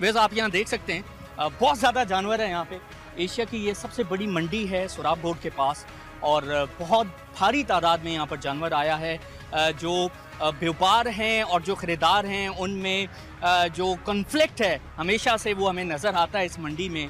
वैसे आप यहाँ देख सकते हैं बहुत ज़्यादा जानवर हैं यहाँ पे। एशिया की ये सबसे बड़ी मंडी है सोराब रोड के पास और बहुत भारी तादाद में यहाँ पर जानवर आया है। जो व्यापार हैं और जो ख़रीदार हैं उनमें जो कॉन्फ्लिक्ट है हमेशा से वो हमें नज़र आता है इस मंडी में।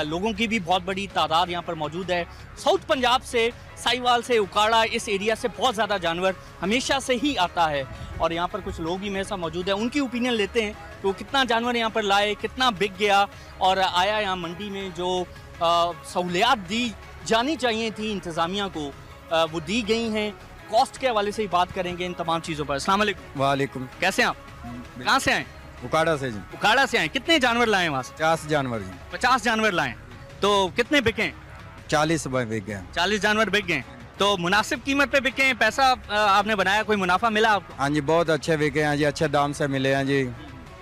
लोगों की भी बहुत बड़ी तादाद यहाँ पर मौजूद है। साउथ पंजाब से, साहिवाल से, उकाड़ा, इस एरिया से बहुत ज़्यादा जानवर हमेशा से ही आता है और यहाँ पर कुछ लोग भी मेरे साथ मौजूद हैं। उनकी ओपिनियन लेते हैं कि वो कितना जानवर यहाँ पर लाए, कितना बिक गया और आया यहाँ मंडी में। जो सहूलियात दी जानी चाहिए थी इंतज़ामिया को वो दी गई हैं। कॉस्ट के हवाले से ही बात करेंगे इन तमाम चीज़ों पर। अस्सलाम वालेकुम। वालेकुम। कैसे हैं आप? कहाँ से आए? उकाड़ा से जी। उकाड़ा से आए। कितने जानवर लाए वहाँ से? 50 जानवर जी। 50 जानवर लाए। तो कितने बिके? 40 बिक गए। 40 जानवर बिक गए। तो मुनासिब कीमत पे बिके हैं? पैसा आपने बनाया, कोई मुनाफा मिला आपको? हाँ जी, बहुत अच्छे बिके हैं जी, अच्छे दाम से मिले हैं जी,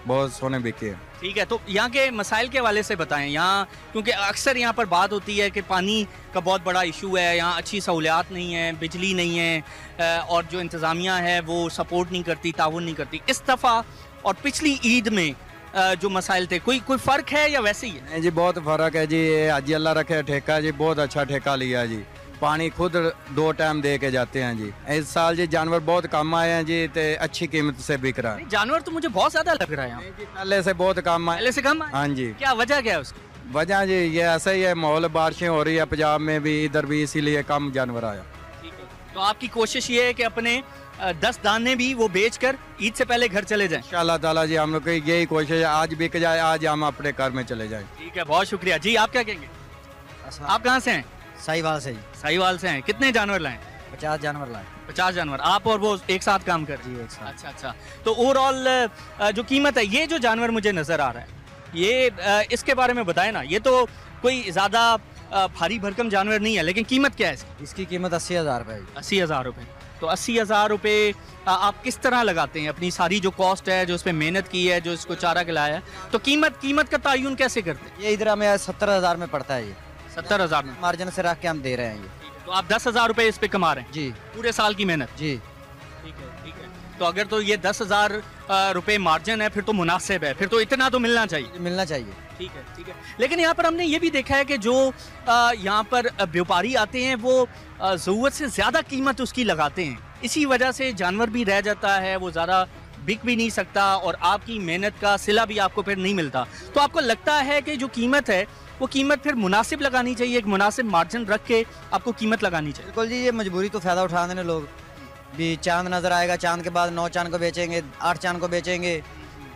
बहुत सोने बिके हैं। ठीक है, तो यहाँ के मसाइल के हवाले से बताएं। यहाँ क्योंकि अक्सर यहाँ पर बात होती है कि पानी का बहुत बड़ा इशू है, यहाँ अच्छी सहूलियात नहीं है, बिजली नहीं है और जो इंतज़ामिया है वो सपोर्ट नहीं करती, ताउन नहीं करती। इस दफ़ा और पिछली ईद में जो मसाइल थे, कोई फ़र्क है या वैसे ही है? नहीं जी, बहुत फ़र्क है जी। हाजी अल्लाह रखे ठेका जी, बहुत अच्छा ठेका लिया जी। पानी खुद 2 टाइम दे के जाते हैं जी। इस साल जी जानवर बहुत कम आए हैं जी, तो अच्छी कीमत से बिक रहा है। जानवर तो मुझे बहुत ज़्यादा लग रहा है यहाँ। पहले से बहुत कम आए। पहले से कम आए? हाँ जी। क्या वजह क्या है उसकी? वजह जी ये ऐसा ही है, माहौल, बारिशें हो रही है पंजाब में भी, इधर भी, इसीलिए कम जानवर आया। ठीक है, तो आपकी कोशिश ये है कि अपने 10 दाने भी वो बेचकर ईद से पहले घर चले जाएं? इंशाअल्लाह ताला जी, हम लोग की यही कोशिश है, आज बिक जाए, आज हम अपने घर में चले जाएं। ठीक है, बहुत शुक्रिया जी। आप क्या कहेंगे? आप कहाँ से हैं? साहिवाल से जी। साहिवाल से हैं। कितने जानवर लाए? 50 जानवर लाए। 50 जानवर। आप और वो एक साथ काम कर? जी, एक साथ। अच्छा अच्छा। तो ओवरऑल जो कीमत है, ये जो जानवर मुझे नज़र आ रहा है, ये इसके बारे में बताएं ना। ये तो कोई ज़्यादा भारी भरकम जानवर नहीं है, लेकिन कीमत क्या है इसकी? इसकी कीमत 80,000 रुपये। 80,000 रुपये। तो 80,000 रुपये आप किस तरह लगाते हैं? अपनी सारी जो कॉस्ट है, जो इसमें मेहनत की है, जो इसको चारा खिलाया है, तो कीमत का तयन कैसे करते हैं? ये इधर हमें 70,000 में पड़ता है। ये 70,000 में मार्जिन से रख के हम दे रहे हैं ये। तो आप 10,000 रुपये इस पे कमा रहे हैं जी, पूरे साल की मेहनत? जी। ठीक है, ठीक है। तो अगर तो ये 10,000 रुपये मार्जिन है, फिर तो मुनासिब है, फिर तो इतना तो मिलना चाहिए। मिलना चाहिए। ठीक है, ठीक है। लेकिन यहाँ पर हमने ये भी देखा है कि जो यहाँ पर व्यापारी आते हैं वो ज़रूरत से ज़्यादा कीमत उसकी लगाते हैं। इसी वजह से जानवर भी रह जाता है, वो ज़्यादा बिक भी नहीं सकता और आपकी मेहनत का सिला भी आपको फिर नहीं मिलता। तो आपको लगता है कि जो कीमत है वो कीमत फिर मुनासिब लगानी चाहिए, एक मुनासिब मार्जिन रख के आपको कीमत लगानी चाहिए? बिल्कुल जी, ये मजबूरी तो फ़ायदा उठा देने लोग भी। चांद नज़र आएगा, चांद के बाद 9 चांद को बेचेंगे, 8 चांद को बेचेंगे,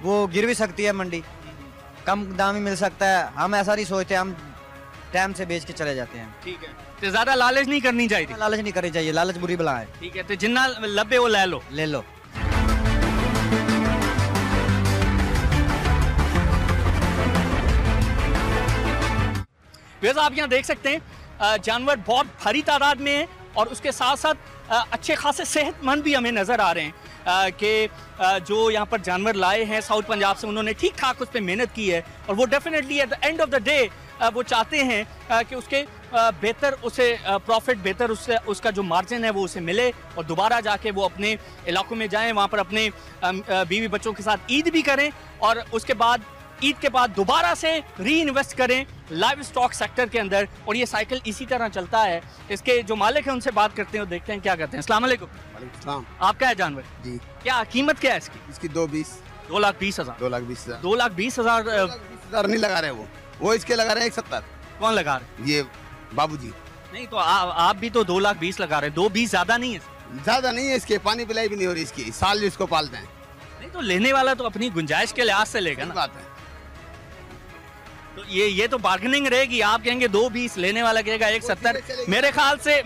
वो गिर भी सकती है मंडी, कम दाम ही मिल सकता है। हम ऐसा नहीं सोचते, हम टाइम से बेच के चले जाते हैं। ठीक है, तो ज़्यादा लालच नहीं करनी चाहिए? लालच नहीं करनी चाहिए, लालच बुरी बला है। ठीक है, तो जितना लबे वो ले लो। ले लो। वैसे आप यहाँ देख सकते हैं जानवर बहुत भारी तादाद में है और उसके साथ साथ अच्छे खासे सेहतमंद भी हमें नज़र आ रहे हैं कि जो यहाँ पर जानवर लाए हैं साउथ पंजाब से, उन्होंने ठीक ठाक उस पर मेहनत की है और वो definitely at the end of the day वो चाहते हैं कि उसके बेहतर उसे प्रॉफिट, बेहतर उससे उसका जो मार्जिन है वो उसे मिले और दोबारा जाके वो अपने इलाकों में जाएं, वहाँ पर अपने बीवी बच्चों के साथ ईद भी करें और उसके बाद ईद के बाद दोबारा से री इन्वेस्ट करें लाइव स्टॉक सेक्टर के अंदर। और ये साइकिल इसी तरह चलता है। इसके जो मालिक हैं उनसे बात करते हैं और देखते हैं क्या कहते हैं। अस्सलाम वालेकुम। वालेकुम। आपका है जानवर जी। क्या कीमत क्या है इसकी? इसकी 220। 2,20,000। 2,20,000। 2,20,000 नहीं लगा रहे वो इसके लगा रहे हैं 170। कौन लगा रहे? ये बाबूजी। नहीं तो आप भी तो 2,20,000 लगा रहे हैं। 2,20,000 ज्यादा नहीं है? ज्यादा नहीं है, इसके पानी पिलाई भी नहीं हो रही इसकी, साल इसको पालते हैं। नहीं तो लेने वाला तो अपनी गुंजाइश के लिहाज से लेगा ना। बात है। तो ये तो बार्गेनिंग रहेगी। आप कहेंगे 2,20,000, लेने वाला कहेगा 170। मेरे ख्याल से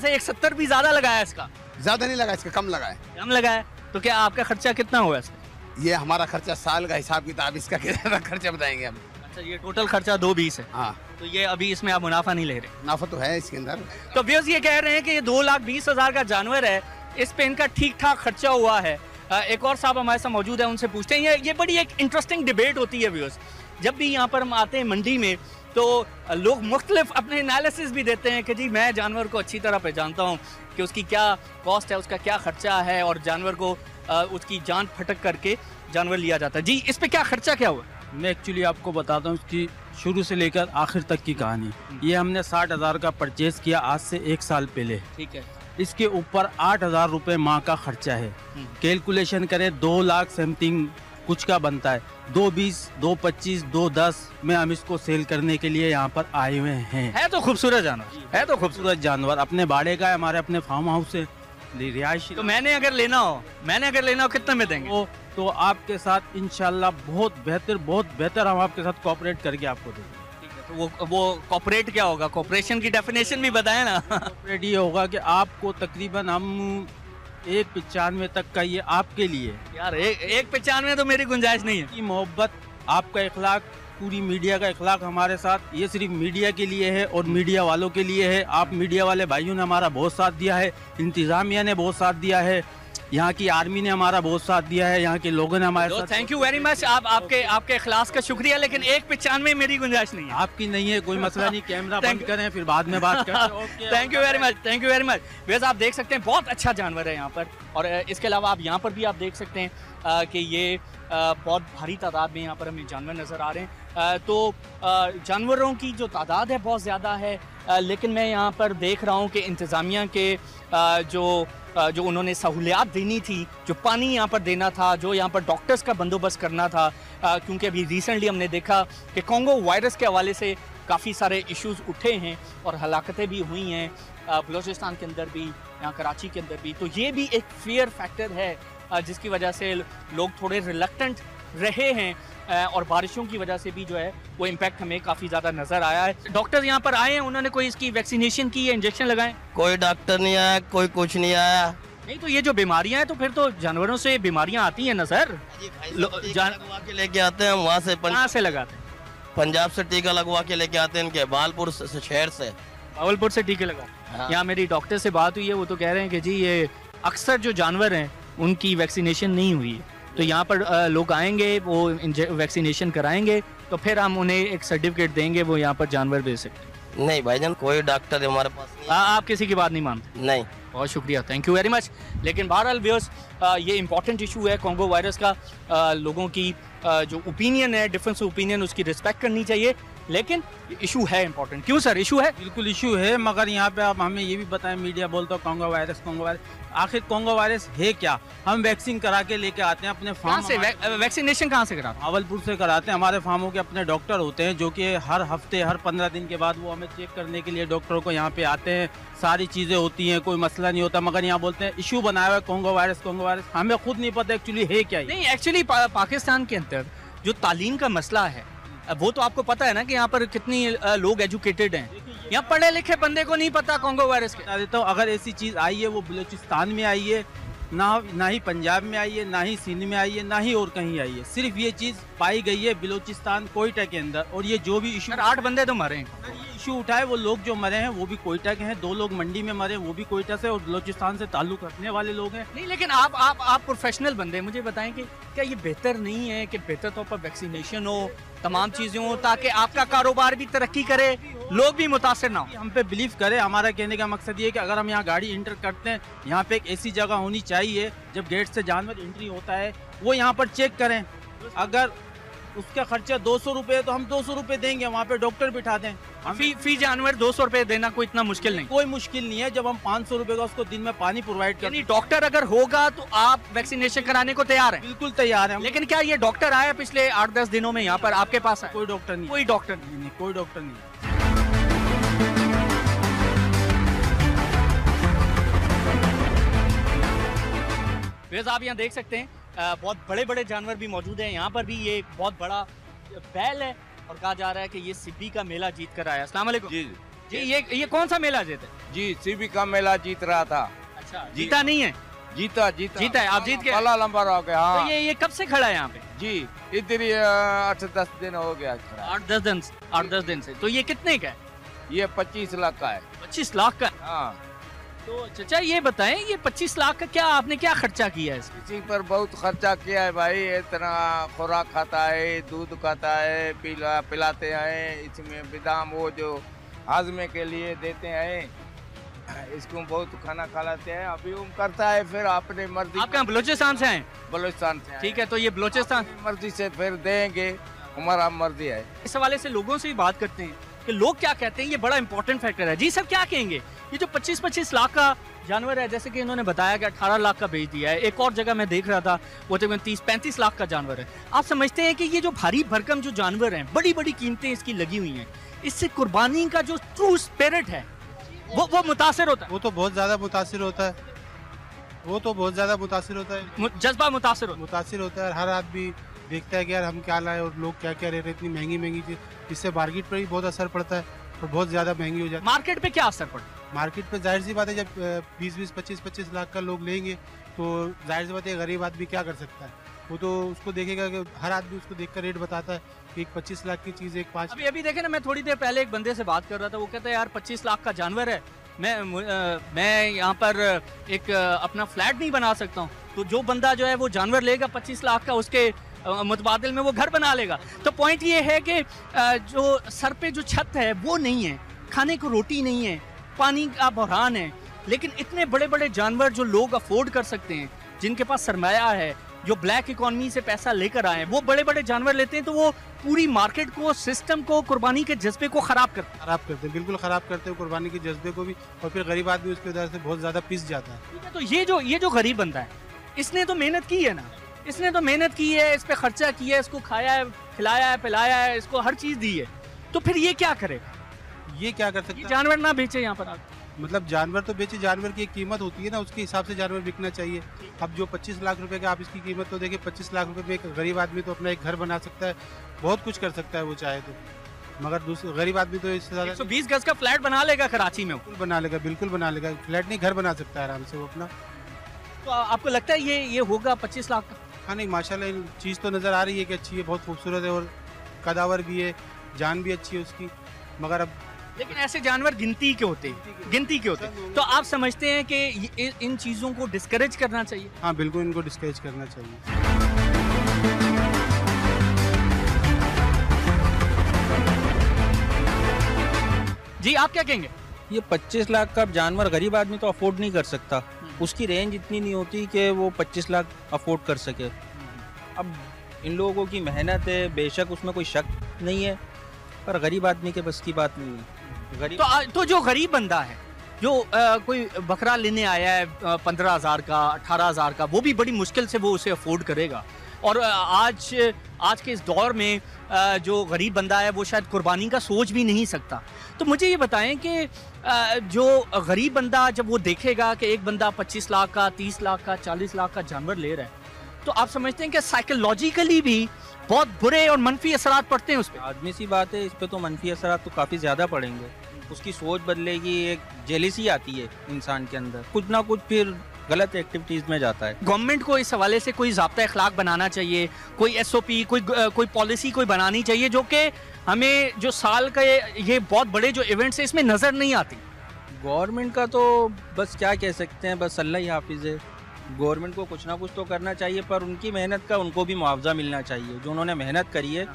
170 भी ज्यादा लगाया इसका। ज्यादा नहीं लगा इसका, कम लगा है। कम लगा है? तो क्या आपका खर्चा कितना हुआ इसका? ये हमारा खर्चा साल का हिसाब किताब, इसका कितना खर्चा बताएंगे हम। अच्छा, ये टोटल खर्चा 2,20,000 है। हाँ। तो ये अभी इसमें आप मुनाफा नहीं ले रहे? मुनाफा तो है इसके अंदर। तो व्यूअर्स ये कह रहे हैं कि ये 2,20,000 का जानवर है, इस पे इनका ठीक ठाक खर्चा हुआ है। एक और साहब हमारे साथ मौजूद है, उनसे पूछते हैं। ये बड़ी एक इंटरेस्टिंग डिबेट होती है व्यूअर्स। जब भी यहाँ पर हम आते हैं मंडी में तो लोग मुख्तलिफ अपने एनालिसिस भी देते हैं कि जी मैं जानवर को अच्छी तरह पहचानता हूँ कि उसकी क्या कॉस्ट है, उसका क्या खर्चा है और जानवर को उसकी जान फटक करके जानवर लिया जाता है। जी, इस पे क्या खर्चा क्या हुआ? मैं एक्चुअली आपको बताता हूँ इसकी शुरू से लेकर आखिर तक की कहानी। ये हमने 60,000 का परचेज किया आज से 1 साल पहले। ठीक है। इसके ऊपर 8,000 रुपये माह का खर्चा है। कैलकुलेशन करें 2 लाख समथिंग कुछ का बनता है। 2.20, 2.25, 2.10 में हम इसको सेल करने के लिए यहाँ पर आए हुए हैं। है तो खूबसूरत जानवर, है तो खूबसूरत जानवर, अपने बाड़े का है, हमारे अपने फार्म हाउस से रिहायशी। तो मैंने अगर लेना हो कितने में देंगे? तो आपके साथ इंशाल्लाह बहुत बेहतर हम आपके सात कोऑपरेट करके आपको देंगे। ठीक है, तो वो कोऑपरेट क्या होगा? कोऑपरेशन की डेफिनेशन भी बताएं ना। कोऑपरेट ये होगा कि आपको तकरीबन हम 1.95 तक का ये आपके लिए। यार 1.95 तो मेरी गुंजाइश नहीं है। की मोहब्बत, आपका इखलाक, पूरी मीडिया का इखलाक हमारे साथ, ये सिर्फ मीडिया के लिए है और मीडिया वालों के लिए है। आप मीडिया वाले भाइयों ने हमारा बहुत साथ दिया है, इंतजामिया ने बहुत साथ दिया है, यहाँ की आर्मी ने हमारा बहुत साथ दिया है, यहाँ के लोगों ने हमारे साथ। Thank you very much. आपके इखलास का शुक्रिया, लेकिन 1.95 मेरी गुंजाइश नहीं है। आपकी नहीं है, कोई मसला नहीं। कैमरा बंद करें फिर बाद में बात करें। Thank you very much. वैसे आप देख सकते हैं बहुत अच्छा जानवर है यहाँ पर, और इसके अलावा आप यहाँ पर भी आप देख सकते हैं कि ये बहुत भारी तादाद में यहाँ पर हमें जानवर नज़र आ रहे हैं। तो जानवरों की जो तादाद है बहुत ज़्यादा है, लेकिन मैं यहाँ पर देख रहा हूँ कि इंतज़ामिया के जो उन्होंने सहूलियात देनी थी, जो पानी यहाँ पर देना था, जो यहाँ पर डॉक्टर्स का बंदोबस्त करना था, क्योंकि अभी रिसेंटली हमने देखा कि कॉन्गो वायरस के हवाले से काफ़ी सारे इश्यूज़ उठे हैं और हलाकतें भी हुई हैं बलूचिस्तान के अंदर भी, यहाँ कराची के अंदर भी। तो ये भी एक फेयर फैक्टर है जिसकी वजह से लोग थोड़े रिलक्टेंट रहे हैं, और बारिशों की वजह से भी जो है वो इम्पैक्ट हमें काफ़ी ज़्यादा नज़र आया है। डॉक्टर यहाँ पर आए हैं, उन्होंने कोई इसकी वैक्सीनेशन की या इंजेक्शन लगाए? कोई डॉक्टर नहीं आया, कोई कुछ नहीं आया। नहीं तो ये जो बीमारियां हैं तो फिर तो जानवरों से बीमारियां आती हैं ना सर। लगवा के लेके आते हैं हम वहाँ से। कहाँ से लगाते हैं? पंजाब से टीका लगवा के लेके आते हैं, इनके भावलपुर शहर से। भावलपुर से टीके लगा। हाँ। यहाँ मेरी डॉक्टर से बात हुई है, वो तो कह रहे हैं कि जी ये अक्सर जो जानवर हैं उनकी वैक्सीनेशन नहीं हुई है, तो यहाँ पर लोग आएंगे, वो वैक्सीनेशन कराएंगे, तो फिर हम उन्हें एक सर्टिफिकेट देंगे, वो यहाँ पर जानवर बेच सकते हैं। नहीं भाईजान, कोई डॉक्टर हमारे पास नहीं। आप किसी की बात नहीं मानते? नहीं। बहुत शुक्रिया, थैंक यू वेरी मच। लेकिन बहरहाल व्यूअर्स, ये इंपॉर्टेंट इशू है कॉन्गो वायरस का। लोगों की जो ओपिनियन है, डिफरेंस ओपिनियन, उसकी रिस्पेक्ट करनी चाहिए, लेकिन इशू है इंपॉर्टेंट। क्यों सर, इशू है? बिल्कुल इशू है, मगर यहाँ पे आप हमें ये भी बताएं, मीडिया बोलता है कॉन्गो वायरस, आखिर कॉन्गो वायरस है क्या? हम वैक्सीन करा के लेके आते हैं अपने फार्म से। वैक्सीनेशन कहाँ से कराते हैं? भावलपुर से कराते हैं। हमारे फार्मों के अपने डॉक्टर होते हैं जो कि हर हफ्ते, हर 15 दिन के बाद वो हमें चेक करने के लिए डॉक्टरों को यहाँ पे आते हैं। सारी चीज़ें होती हैं, कोई मसला नहीं होता, मगर यहाँ बोलते हैं इशू बनाया हुआ है कॉन्गो वायरस। हमें खुद नहीं पता एक्चुअली है क्या। नहीं, एक्चुअली पाकिस्तान के अंदर जो तालीम का मसला है वो तो आपको पता है ना कि यहाँ पर कितनी लोग एजुकेटेड हैं। यहाँ पढ़े लिखे बंदे को नहीं पता कॉन्गो वायरस के। बता देता हूँ, अगर ऐसी चीज़ आई है वो बलूचिस्तान में आई है, ना ही पंजाब में आई है, ना ही सिंध में आई है, ना ही और कहीं आई है। सिर्फ ये चीज़ पाई गई है बलूचिस्तान कोयटा के अंदर। और ये जो भी इशू, 8 बंदे तो मरे हैं। ये इशू उठाए, वो लोग जो मरे हैं वो भी कोयटा के हैं। 2 लोग मंडी में मरे, वो भी कोयटा से और बलूचिस्तान से ताल्लुक रखने वाले लोग हैं। नहीं, लेकिन आप प्रोफेशनल बंदे, मुझे बताएं कि क्या ये बेहतर नहीं है कि बेहतर तौर पर वैक्सीनेशन हो, तमाम चीज़ें हो, ताकि आपका कारोबार भी तरक्की करे, लोग भी मुतासर ना हो? हम पे बिलीव करे। हमारा कहने का मकसद ये है कि अगर हम यहाँ गाड़ी इंटर करते हैं, यहाँ पे एक ऐसी जगह होनी चाहिए जब गेट से जानवर एंट्री होता है वो यहाँ पर चेक करें। अगर उसका खर्चा 200 रुपये है तो हम 200 रुपये देंगे, वहाँ पे डॉक्टर बिठा दें। फी जानवर 200 रुपये देना कोई इतना मुश्किल नहीं। कोई मुश्किल नहीं है, जब हम 500 रुपये का उसको दिन में पानी प्रोवाइड करें। डॉक्टर अगर होगा तो आप वैक्सीनेशन कराने को तैयार हैं? बिल्कुल तैयार है। लेकिन क्या ये डॉक्टर आया पिछले 8-10 दिनों में यहाँ पर आपके पास? कोई डॉक्टर नहीं। कोई डॉक्टर नहीं, कोई डॉक्टर नहीं। वैसे आप यहाँ देख सकते हैं बहुत बड़े बड़े जानवर भी मौजूद हैं। यहाँ पर भी ये एक बहुत बड़ा बैल है और कहा जा रहा है कि ये सिब्बी का मेला जीत कर आया। अस्सलाम वालेकुम। जी, ये कौन सा मेला जीते? जी, सिब्बी का मेला जीत रहा था। अच्छा, जीता नहीं है? जीता है। आप जीत गए? पहला नंबर हो गया। हाँ। तो ये कब से खड़ा है यहाँ पे? जी, इधर 8-10 दिन हो गया खड़ा। 8-10 दिन से। तो ये कितने का है? ये 25 लाख का है। 25 लाख का? हाँ। तो चाचा ये बताएं, ये 25 लाख का क्या आपने क्या खर्चा किया है इसमें? इसी पर बहुत खर्चा किया है भाई। इतना खुराक खाता है, दूध खाता है, पिलाते हैं, इसमें बादाम वो जो हाजमे के लिए देते हैं, इसको बहुत खाना खिलाते हैं। अभी वो करता है, फिर अपनी मर्जी। आप कहाँ बलूचिस्तान से हैं? बलूचिस्तान से। ठीक है, तो ये बलूचिस्तान मर्जी से फिर देंगे। हमारा मर्जी है। इस हवाले से लोगों से भी बात करते हैं कि लोग क्या कहते हैं, ये बड़ा इंपॉर्टेंट फैक्टर है। जी सर, क्या कहेंगे? ये जो 25-25 लाख का जानवर है, जैसे कि इन्होंने बताया कि 18 लाख का बेच दिया है, एक और जगह मैं देख रहा था वो तकरीबन 30-35 लाख का जानवर है। आप समझते हैं कि ये जो भारी भरकम जो जानवर हैं, बड़ी बड़ी कीमतें इसकी लगी हुई हैं, इससे कुर्बानी का जो ट्रू स्पिरिट है वो मुतासिर होता है? वो तो बहुत ज़्यादा मुतासिर होता है, वो तो बहुत ज़्यादा मुतासिर होता है, जज्बा मुतासिर होता है। हर आदमी देखता है कि यार हम क्या लाए और लोग क्या क्या ले रहे हैं, इतनी महंगी महंगी चीज़, इससे मार्केट पर भी बहुत असर पड़ता है और बहुत ज़्यादा महंगी हो जाती है। मार्केट पे क्या असर पड़ता है? मार्केट पे जाहिर सी बात है, जब 20-20, 25-25 लाख का लोग लेंगे तो जाहिर सी बात है गरीब आदमी क्या कर सकता है, वो तो उसको देखेगा कि हर आदमी उसको देखकर रेट बताता है कि एक 25 लाख की चीज़ एक 5। अभी देखे ना, मैं थोड़ी देर पहले एक बंदे से बात कर रहा था, वो कहता है यार 25 लाख का जानवर है, मैं यहाँ पर एक अपना फ्लैट नहीं बना सकता हूँ। तो जो बंदा जो है वो जानवर लेगा 25 लाख का, उसके मुतबादिल में वो घर बना लेगा। तो पॉइंट ये है कि जो सर पे जो छत है वो नहीं है, खाने को रोटी नहीं है, पानी का बहरान है, लेकिन इतने बड़े बड़े जानवर जो लोग अफोर्ड कर सकते हैं, जिनके पास सरमाया है, जो ब्लैक इकॉनमी से पैसा लेकर आए, वो बड़े बड़े जानवर लेते हैं, तो वो पूरी मार्केट को, सिस्टम को, कुर्बानी के जज्बे को खराब करते हैं, बिल्कुल खराब करते हैं कुर्बानी के जज्बे को भी, और फिर गरीब आदमी उसकी वजह से बहुत ज़्यादा पिस जाता है। तो ये जो गरीब बंदा है, इसने तो मेहनत की है ना, इसने तो मेहनत की है, इस पे खर्चा किया है, इसको खाया है, खिलाया है, पिलाया है, इसको हर चीज़ दी है, तो फिर ये क्या करेगा? ये क्या कर सकता है? जानवर ना बेचे यहाँ पर आप, मतलब जानवर तो बेचे, जानवर की एक कीमत होती है ना, उसके हिसाब से जानवर बिकना चाहिए। अब जो 25 लाख रुपए का आप इसकी कीमत तो देखिए, 25 लाख रुपए में एक गरीब आदमी तो अपना एक घर बना सकता है, बहुत कुछ कर सकता है वो चाहे तो, मगर दूसरे गरीब आदमी तो इससे ज़्यादा 120 गज का फ्लैट बना लेगा कराची में, बिल्कुल बना लेगा, फ्लैट नहीं घर बना सकता है आराम से वो अपना। तो आपको लगता है ये होगा 25 लाख का? हाँ नहीं, माशाल्लाह चीज़ तो नज़र आ रही है कि अच्छी है, बहुत खूबसूरत है और कदावर भी है, जान भी अच्छी है उसकी, मगर अब लेकिन ऐसे जानवर गिनती के होते हैं। तो आप समझते हैं कि इन चीज़ों को डिस्करेज करना चाहिए? हाँ बिल्कुल, इनको डिस्करेज करना चाहिए। जी आप क्या कहेंगे? ये 25 लाख का जानवर गरीब आदमी तो अफोर्ड नहीं कर सकता, उसकी रेंज इतनी नहीं होती कि वो 25 लाख अफोर्ड कर सके। अब इन लोगों की मेहनत है, बेशक उसमें कोई शक नहीं है, पर गरीब आदमी के बस की बात नहीं है। तो जो गरीब बंदा है, जो कोई बकरा लेने आया है 15,000 का, 18,000 का, वो भी बड़ी मुश्किल से वो उसे अफोर्ड करेगा। और आज के इस दौर में जो गरीब बंदा है वो शायद कुर्बानी का सोच भी नहीं सकता। तो मुझे ये बताएं कि जो गरीब बंदा जब वो देखेगा कि एक बंदा 25 लाख का, 30 लाख का, 40 लाख का जानवर ले रहा है, तो आप समझते हैं कि साइकोलॉजिकली भी बहुत बुरे और मनफी असरात पड़ते हैं उस पर? आदमी सी बात है, इस पे तो मनफी असरात तो काफ़ी ज़्यादा पड़ेंगे, उसकी सोच बदलेगी, एक जेलिसी आती है इंसान के अंदर, कुछ ना कुछ फिर गलत एक्टिविटीज़ में जाता है। गवर्नमेंट को इस हवाले से कोई ज़ाब्ता अखलाक बनाना चाहिए, कोई SOP, कोई पॉलिसी कोई बनानी चाहिए, जो कि हमें जो साल का ये बहुत बड़े जो इवेंट्स हैं इसमें नज़र नहीं आती। गवर्नमेंट का तो बस क्या कह सकते हैं, बस अल्लाह ही हाफिज़ है। गवर्नमेंट को कुछ ना कुछ तो करना चाहिए, पर उनकी मेहनत का उनको भी मुआवजा मिलना चाहिए, जो उन्होंने मेहनत करी है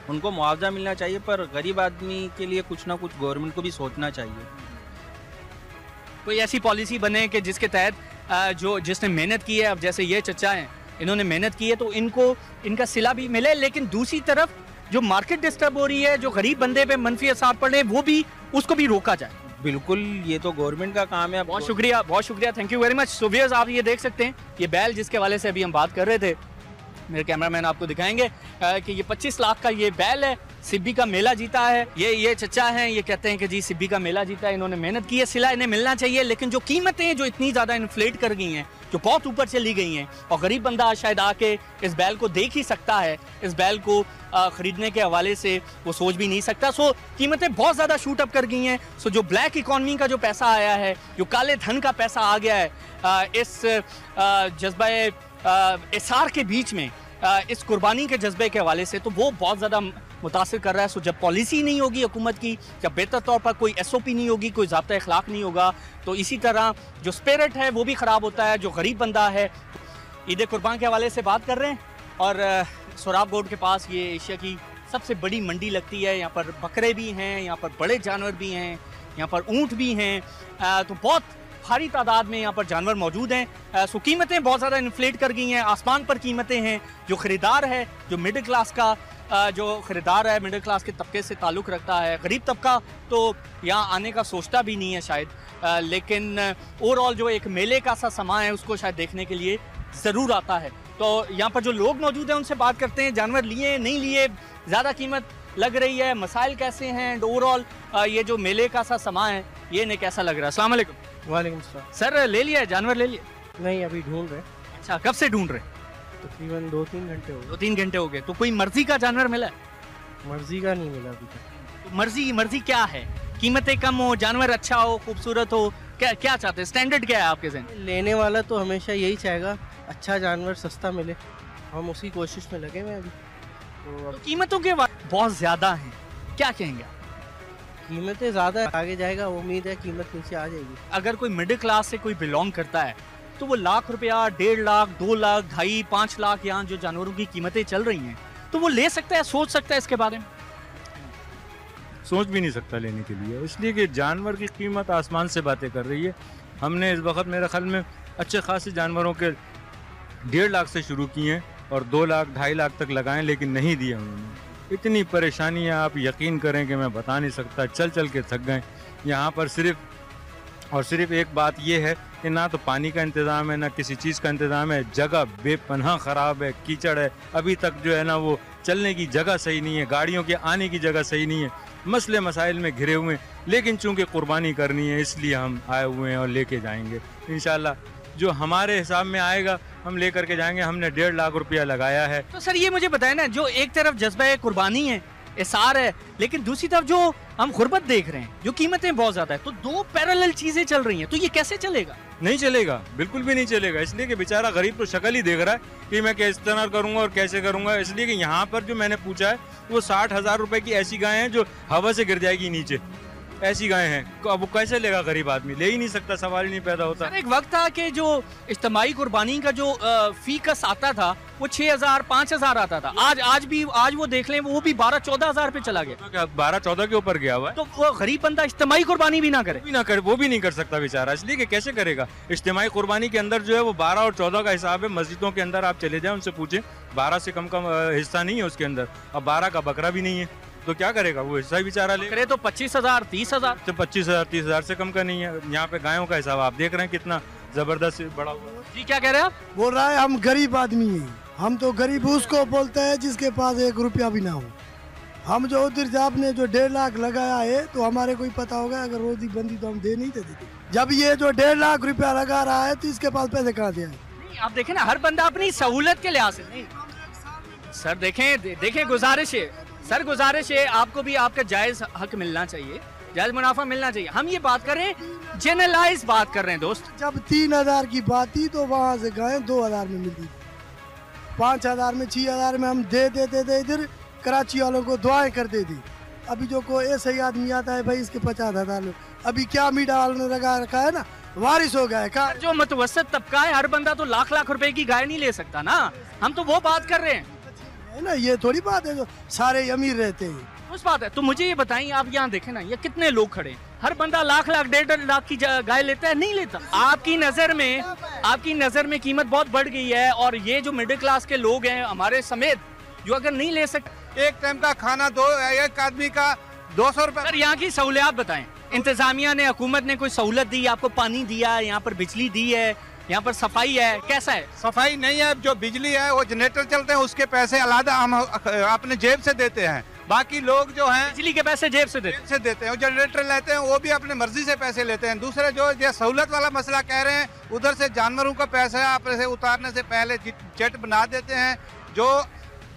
उनको मुआवजा मिलना चाहिए, पर गरीब आदमी के लिए कुछ ना कुछ गवर्नमेंट को भी सोचना चाहिए। कोई ऐसी पॉलिसी बने कि जिसके तहत जिसने मेहनत की है, अब जैसे ये चचा हैं, इन्होंने मेहनत की है तो इनका सिला भी मिले, लेकिन दूसरी तरफ जो मार्केट डिस्टर्ब हो रही है, जो गरीब बंदे पे मनफी असर पड़ रहे हैं, वो भी उसको भी रोका जाए। बिल्कुल, ये तो गवर्नमेंट का काम है। बहुत शुक्रिया, thank you very much. So viewers, आप ये देख सकते हैं, ये बैल जिसके हवाले से अभी हम बात कर रहे थे, मेरे कैमरामैन आपको दिखाएंगे कि ये 25 लाख का ये बैल है, सिब्बी का मेला जीता है। ये चचा हैं, ये कहते हैं कि जी सिब्बी का मेला जीता है, इन्होंने मेहनत की है, सिला इन्हें मिलना चाहिए, लेकिन जो कीमतें जो इतनी ज़्यादा इन्फ्लेट कर गई हैं, जो बहुत ऊपर चली गई हैं, और गरीब बंदा शायद आके इस बैल को देख ही सकता है, इस बैल को ख़रीदने के हवाले से वो सोच भी नहीं सकता। सो कीमतें बहुत ज़्यादा शूट अप कर गई हैं। सो जो ब्लैक इकॉनमी का जो पैसा आया है, जो काले धन का पैसा आ गया है इस जज्बा इसार के बीच में, इस कुर्बानी के जज्बे के हवाले से, तो वो बहुत ज़्यादा मुतासिर कर रहा है। सो जब पॉलिसी नहीं होगी हुकूमत की, जब बेहतर तौर पर कोई SOP नहीं होगी, कोई ज़ाब्ता अखलाक नहीं होगा, तो इसी तरह जो स्पिरिट है वो भी ख़राब होता है। जो गरीब बंदा है, ईद कुर्बान के हवाले से बात कर रहे हैं, और सोराब गोड के पास ये एशिया की सबसे बड़ी मंडी लगती है। यहाँ पर बकरे भी हैं, यहाँ पर बड़े जानवर भी हैं, यहाँ पर ऊँट भी हैं, तो बहुत भारी तादाद में यहाँ पर जानवर मौजूद हैं। सो कीमतें बहुत ज़्यादा इन्फ्लेट कर गई हैं, आसमान पर कीमतें हैं। जो ख़रीदार है, जो मिडिल क्लास का जो ख़रीदार है मिडिल क्लास के तबके से ताल्लुक़ रखता है, गरीब तबका तो यहाँ आने का सोचता भी नहीं है शायद, लेकिन ओवरऑल जो एक मेले का सा समा है उसको शायद देखने के लिए ज़रूर आता है। तो यहाँ पर जो लोग मौजूद हैं उनसे बात करते हैं, जानवर लिए नहीं लिए, ज़्यादा कीमत लग रही है, मसाइल कैसे हैं, एंड ओवरऑल ये जो मेले का सा समा है ये इन्हें कैसा लग रहा है। अस्सलाम वालेकुम। वालेकुम सलाम। सर ले लिया है, जानवर ले लिया? नहीं, अभी ढूंढ रहे। अच्छा, कब से ढूंढ रहे? तकरीबन 2-3 घंटे हो गए। 2-3 घंटे हो गए। तो कोई मर्जी का जानवर मिला है? मर्जी का नहीं मिला अभी तक। तो मर्जी क्या है? कीमतें कम हो, जानवर अच्छा हो, खूबसूरत हो, क्या चाहते हैं? स्टैंडर्ड क्या है आपके ज़हन? लेने वाला तो हमेशा यही चाहेगा अच्छा जानवर सस्ता मिले, हम उसी कोशिश में लगे हुए अभी। तो कीमतों के बहुत ज़्यादा हैं, क्या कहेंगे? कीमतें ज़्यादा आगे जाएगा, उम्मीद है कीमत नीचे आ जाएगी। अगर कोई मिडिल क्लास से कोई बिलोंग करता है तो वो लाख रुपया, 1.5 लाख, 2 लाख, 2.5, 5 लाख यहाँ जो जानवरों की कीमतें चल रही हैं तो वो ले सकता है, सोच सकता है इसके बारे में? सोच भी नहीं सकता लेने के लिए, इसलिए कि जानवर की कीमत आसमान से बातें कर रही है। हमने इस वक्त मेरे ख्याल में अच्छे खासे जानवरों के 1.5 लाख से शुरू किए हैं और 2 लाख, 2.5 लाख तक लगाएं, लेकिन नहीं दिए उन्होंने। इतनी परेशानियाँ आप यकीन करें कि मैं बता नहीं सकता, चल चल के थक गए। यहाँ पर सिर्फ एक बात यह है कि ना तो पानी का इंतज़ाम है, ना किसी चीज़ का इंतज़ाम है, जगह बेपनाह ख़राब है, कीचड़ है, अभी तक जो है ना वो चलने की जगह सही नहीं है, गाड़ियों के आने की जगह सही नहीं है, मसले मसाइल में घिरे हुए हैं। लेकिन चूँकि कुर्बानी करनी है इसलिए हम आए हुए हैं और लेके जाएंगे इंशाल्लाह। जो हमारे हिसाब में आएगा हम लेकर के जाएंगे। हमने 1.5 लाख रुपया लगाया है। तो सर ये मुझे बताएं ना, जो एक तरफ जज्बा है कुर्बानी है, इसार है, लेकिन दूसरी तरफ जो हम गुर्बत देख रहे हैं, जो कीमतें बहुत ज्यादा है, तो दो पैरेलल चीजें चल रही हैं, तो ये कैसे चलेगा? नहीं चलेगा, बिल्कुल भी नहीं चलेगा। इसलिए कि बेचारा गरीब तो शक्ल ही देख रहा है कि मैं किस तरह करूंगा और कैसे करूंगा। इसलिए कि यहाँ पर जो मैंने पूछा है वो 60,000 रुपए की ऐसी गाय हैं जो हवा से गिर जाएगी नीचे, ऐसी गाय हैं। अब वो कैसे लेगा गरीब आदमी? ले ही नहीं सकता, सवाल ही नहीं पैदा होता। एक वक्त था कि जो इज्तिमाई कुर्बानी का जो फीकस आता था वो 6,000 5,000 आता था। आज वो देख लें वो भी 12-14,000 पे चला गया। तो क्या 12-14 के ऊपर गया हुआ है? तो वो गरीब बंदा इज्तिमाई कुर्बानी भी ना करे, वो भी नहीं कर सकता बेचारा। इसलिए कि कैसे करेगा? इज्तिमाई कुर्बानी के अंदर जो है वो 12 और 14 का हिसाब है। मस्जिदों के अंदर आप चले जाए, उनसे पूछें, 12 से कम का हिस्सा नहीं है उसके अंदर। अब 12 का बकरा भी नहीं है, तो क्या करेगा वो? हिस्सा ही बेचारा ले करे तो 25,000 30,000। तो 25,000 30,000 से कम का नहीं है। यहाँ पे गायों का हिसाब आप देख रहे हैं कितना जबरदस्त बड़ा हुआ। जी क्या कह रहे हैं आप? बोल रहा है हम गरीब आदमी हैं। हम तो गरीब उसको बोलते हैं जिसके पास 1 रुपया भी ना हो। हम जो उधर साहब ने जो 1.5 लाख लगाया है तो हमारे को ही पता होगा, अगर रोजी बंदी तो हम दे नहीं देते। जब ये जो 1.5 लाख रुपया लगा रहा है तो इसके पास पैसे कहाँ से आए? आप देखें ना, हर बंदा अपनी सहूलत के लिहाज से नहीं। सर देखें गुजारिश है सर, गुजारिश है, आपको भी आपका जायज हक मिलना चाहिए, जायज मुनाफा मिलना चाहिए। हम ये बात कर रहे हैं, जनरलाइज बात कर रहे हैं दोस्त। जब 3,000 की बात थी तो वहाँ से गाय 2,000 में मिलती थी, 5,000 में 6,000 में हम दे देते थे। इधर कराची वालों को दुआएं करते थे। अभी जो कोई ऐसा ही आदमी आता है भाई इसके 50,000, अभी क्या मीडिया वालों ने लगा रखा है ना, वारिस हो गया है। जो मतवसत तबका है, हर बंदा तो लाख रुपए की गाय नहीं ले सकता ना। हम तो वो बात कर रहे हैं ना, ये थोड़ी बात है जो सारे अमीर रहते हैं, उस बात है। तो मुझे ये बताइए, आप यहाँ देखें ना, ये कितने लोग खड़े हैं, हर बंदा लाख 1.5 लाख की गाय लेता है? नहीं लेता। आपकी नजर में कीमत बहुत बढ़ गई है, और ये जो मिडिल क्लास के लोग हैं हमारे समेत, जो अगर नहीं ले सकते, एक टाइम का खाना एक आदमी का 200 रुपए। सर यहाँ की सहूलियात बताएं, इंतजामिया ने, हुकूमत ने कोई सहूलत दी? आपको पानी दिया है, यहाँ पर बिजली दी है, यहाँ पर सफाई है, कैसा है? सफाई नहीं है। जो बिजली है वो जनरेटर चलते हैं, उसके पैसे अलग हम अपने जेब से देते हैं। बाकी लोग जो हैं बिजली के पैसे जेब से देते हैं। जनरेटर लेते हैं, वो भी अपने मर्जी से पैसे लेते हैं। दूसरे जो ये सहूलत वाला मसला कह रहे हैं, उधर से जानवरों का पैसा आप से उतारने से पहले जेट बना देते हैं, जो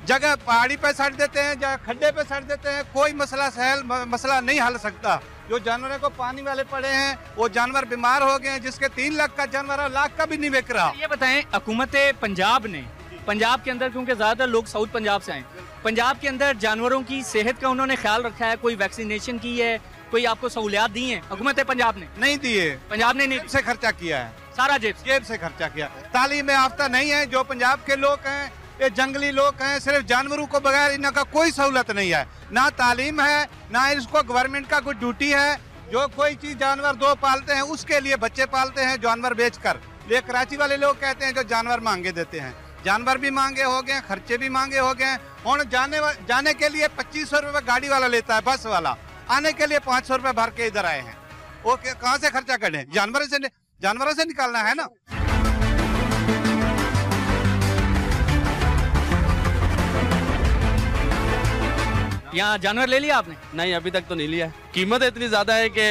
जगह पहाड़ी पे सड़ देते हैं, जगह खड्डे पे सड़ देते हैं। कोई मसला नहीं हल सकता। जो जानवरों को पानी वाले पड़े हैं, वो जानवर बीमार हो गए हैं, जिसके 3 लाख का जानवर है, लाख का भी नहीं बिक रहा। ये बताएं, हुकूमत पंजाब ने, पंजाब के अंदर, क्योंकि ज्यादातर लोग साउथ पंजाब से आए, पंजाब के अंदर जानवरों की सेहत का उन्होंने ख्याल रखा है? कोई वैक्सीनेशन की है, कोई आपको सहूलियात दी है हुकूमत पंजाब ने? नहीं दिए। पंजाब ने नहीं से खर्चा किया है, सारा जेब से खर्चा किया। तालीम याफ्ता नहीं है जो पंजाब के लोग हैं, ये जंगली लोग हैं, सिर्फ जानवरों को बगैर इनका कोई सहूलत नहीं है। ना तालीम है, ना इसको गवर्नमेंट का कोई ड्यूटी है। जो कोई चीज जानवर 2 पालते हैं उसके लिए बच्चे पालते हैं जानवर बेचकर। ये कराची वाले लोग कहते हैं जो जानवर महंगे देते हैं, जानवर भी महंगे हो गए, खर्चे भी महंगे हो गए। और जाने के लिए 2500 रुपये गाड़ी वाला लेता है, बस वाला। आने के लिए 500 रुपये भर के इधर आए हैं। वो कहाँ से खर्चा करें? जानवरों से निकालना है ना। यहाँ जानवर ले लिया आपने? नहीं, अभी तक तो नहीं लिया है। कीमत इतनी ज्यादा है कि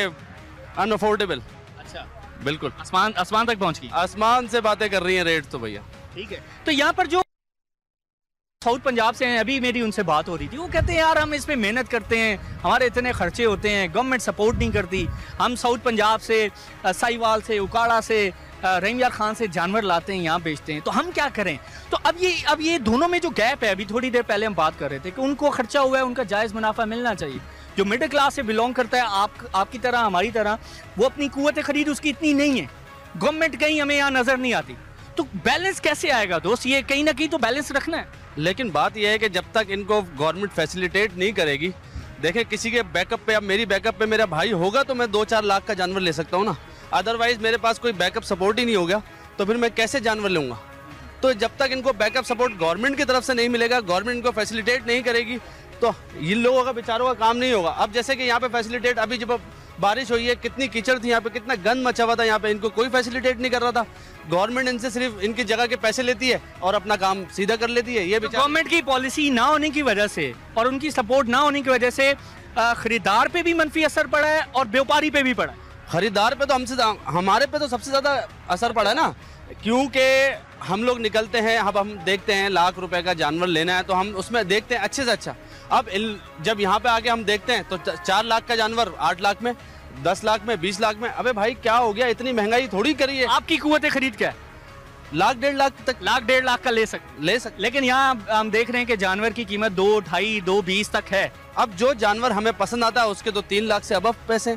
अनअफोर्डेबल। अच्छा, बिल्कुल आसमान तक पहुँच गई। आसमान से बातें कर रही हैं रेट तो भैया। ठीक है, तो यहाँ पर जो साउथ पंजाब से हैं, अभी मेरी उनसे बात हो रही थी, वो कहते हैं यार हम इस पे मेहनत करते हैं, हमारे इतने खर्चे होते हैं, गवर्नमेंट सपोर्ट नहीं करती, हम साउथ पंजाब से, साहिवाल से, उकाड़ा से, रहीम यार खान से जानवर लाते हैं, यहाँ बेचते हैं, तो हम क्या करें? तो अब ये दोनों में जो गैप है, अभी थोड़ी देर पहले हम बात कर रहे थे कि उनको खर्चा हुआ है, उनका जायज़ मुनाफा मिलना चाहिए। जो मिडिल क्लास से बिलोंग करता है, आपकी तरह, हमारी तरह, वो अपनी कुव्वत खरीद उसकी इतनी नहीं है, गवर्नमेंट कहीं हमें यहाँ नजर नहीं आती, तो बैलेंस कैसे आएगा दोस्त? ये कहीं ना कहीं तो बैलेंस रखना है। लेकिन बात यह है कि जब तक इनको गवर्नमेंट फैसिलिटेट नहीं करेगी, देखें किसी के बैकअप पे, अब मेरी बैकअप पे मेरा भाई होगा तो मैं 2-4 लाख का जानवर ले सकता हूँ ना, अदरवाइज मेरे पास कोई बैकअप सपोर्ट ही नहीं हो गया तो फिर मैं कैसे जानवर लूँगा? तो जब तक इनको बैकअप सपोर्ट गवर्नमेंट की तरफ से नहीं मिलेगा, गवर्नमेंट इनको फैसिलिटेट नहीं करेगी, तो इन लोगों का बेचारों का काम नहीं होगा। अब जैसे कि यहाँ पे फैसिलिटेट, अभी जब बारिश हुई है, कितनी कीचड़ थी यहाँ पे, कितना गंद मचा हुआ था यहाँ पे, इनको कोई फैसिलिटेट नहीं कर रहा था। गवर्नमेंट इनसे सिर्फ इनकी जगह के पैसे लेती है और अपना काम सीधा कर लेती है। ये तो गवर्नमेंट की पॉलिसी ना होने की वजह से और उनकी सपोर्ट ना होने की वजह से खरीदार पे भी मनफी असर पड़ा है और व्यापारी पे भी पड़ा है। खरीदार पे तो हमारे पे तो सबसे ज़्यादा असर पड़ा है ना, क्योंकि हम लोग निकलते हैं, अब हम देखते हैं लाख रुपए का जानवर लेना है तो हम उसमें देखते हैं अच्छे से अच्छा। अब जब यहाँ पे आके हम देखते हैं तो 4 लाख का जानवर 8 लाख में, 10 लाख में, 20 लाख में। अबे भाई क्या हो गया? इतनी महंगाई थोड़ी करी है। आपकी कुव्वत खरीद क्या है? 1,00,000-1,50,000 तक, 1,00,000-1,50,000 का ले सकते। लेकिन यहाँ हम देख रहे हैं कि जानवर की कीमत 2.5, 2.20 तक है। अब जो जानवर हमें पसंद आता है उसके तो 3 लाख से अबव पैसे,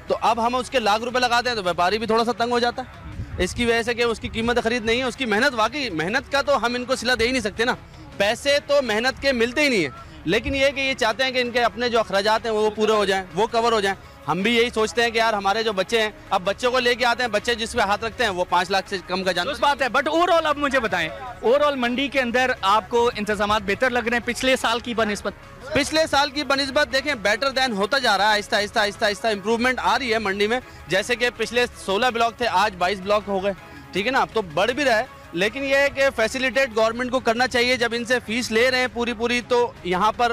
तो अब हम उसके लाख रुपए लगाते हैं तो व्यापारी भी थोड़ा सा तंग हो जाता है इसकी वजह से कि उसकी कीमत खरीद नहीं है। उसकी मेहनत, वाकई मेहनत का तो हम इनको सिला दे ही नहीं सकते ना, पैसे तो मेहनत के मिलते ही नहीं है। लेकिन ये कि ये चाहते हैं कि इनके अपने जो अखराजात हैं वो पूरे हो जाएं, वो कवर हो जाएं। हम भी यही सोचते हैं कि यार हमारे जो बच्चे हैं, अब बच्चों को लेके आते हैं, बच्चे जिस पे हाथ रखते हैं वो 5 लाख से कम का जानवर। उस बात है, बट ओवरऑल अब मुझे बताएं, ओवरऑल मंडी के अंदर आपको इंतजाम बेहतर लग रहे हैं पिछले साल की बनिस्बत? पिछले साल की बनिस्बत देखें बेटर देन होता जा रहा है, आहिस्ता आहिस्ता आहिस्ता आहिस्ता इंप्रूवमेंट आ रही है मंडी में। जैसे कि पिछले 16 ब्लॉक थे, आज 22 ब्लॉक हो गए, ठीक है ना, अब तो बढ़ भी रहा है। लेकिन ये है कि फैसिलिटेट गवर्नमेंट को करना चाहिए, जब इनसे फीस ले रहे हैं पूरी तो यहाँ पर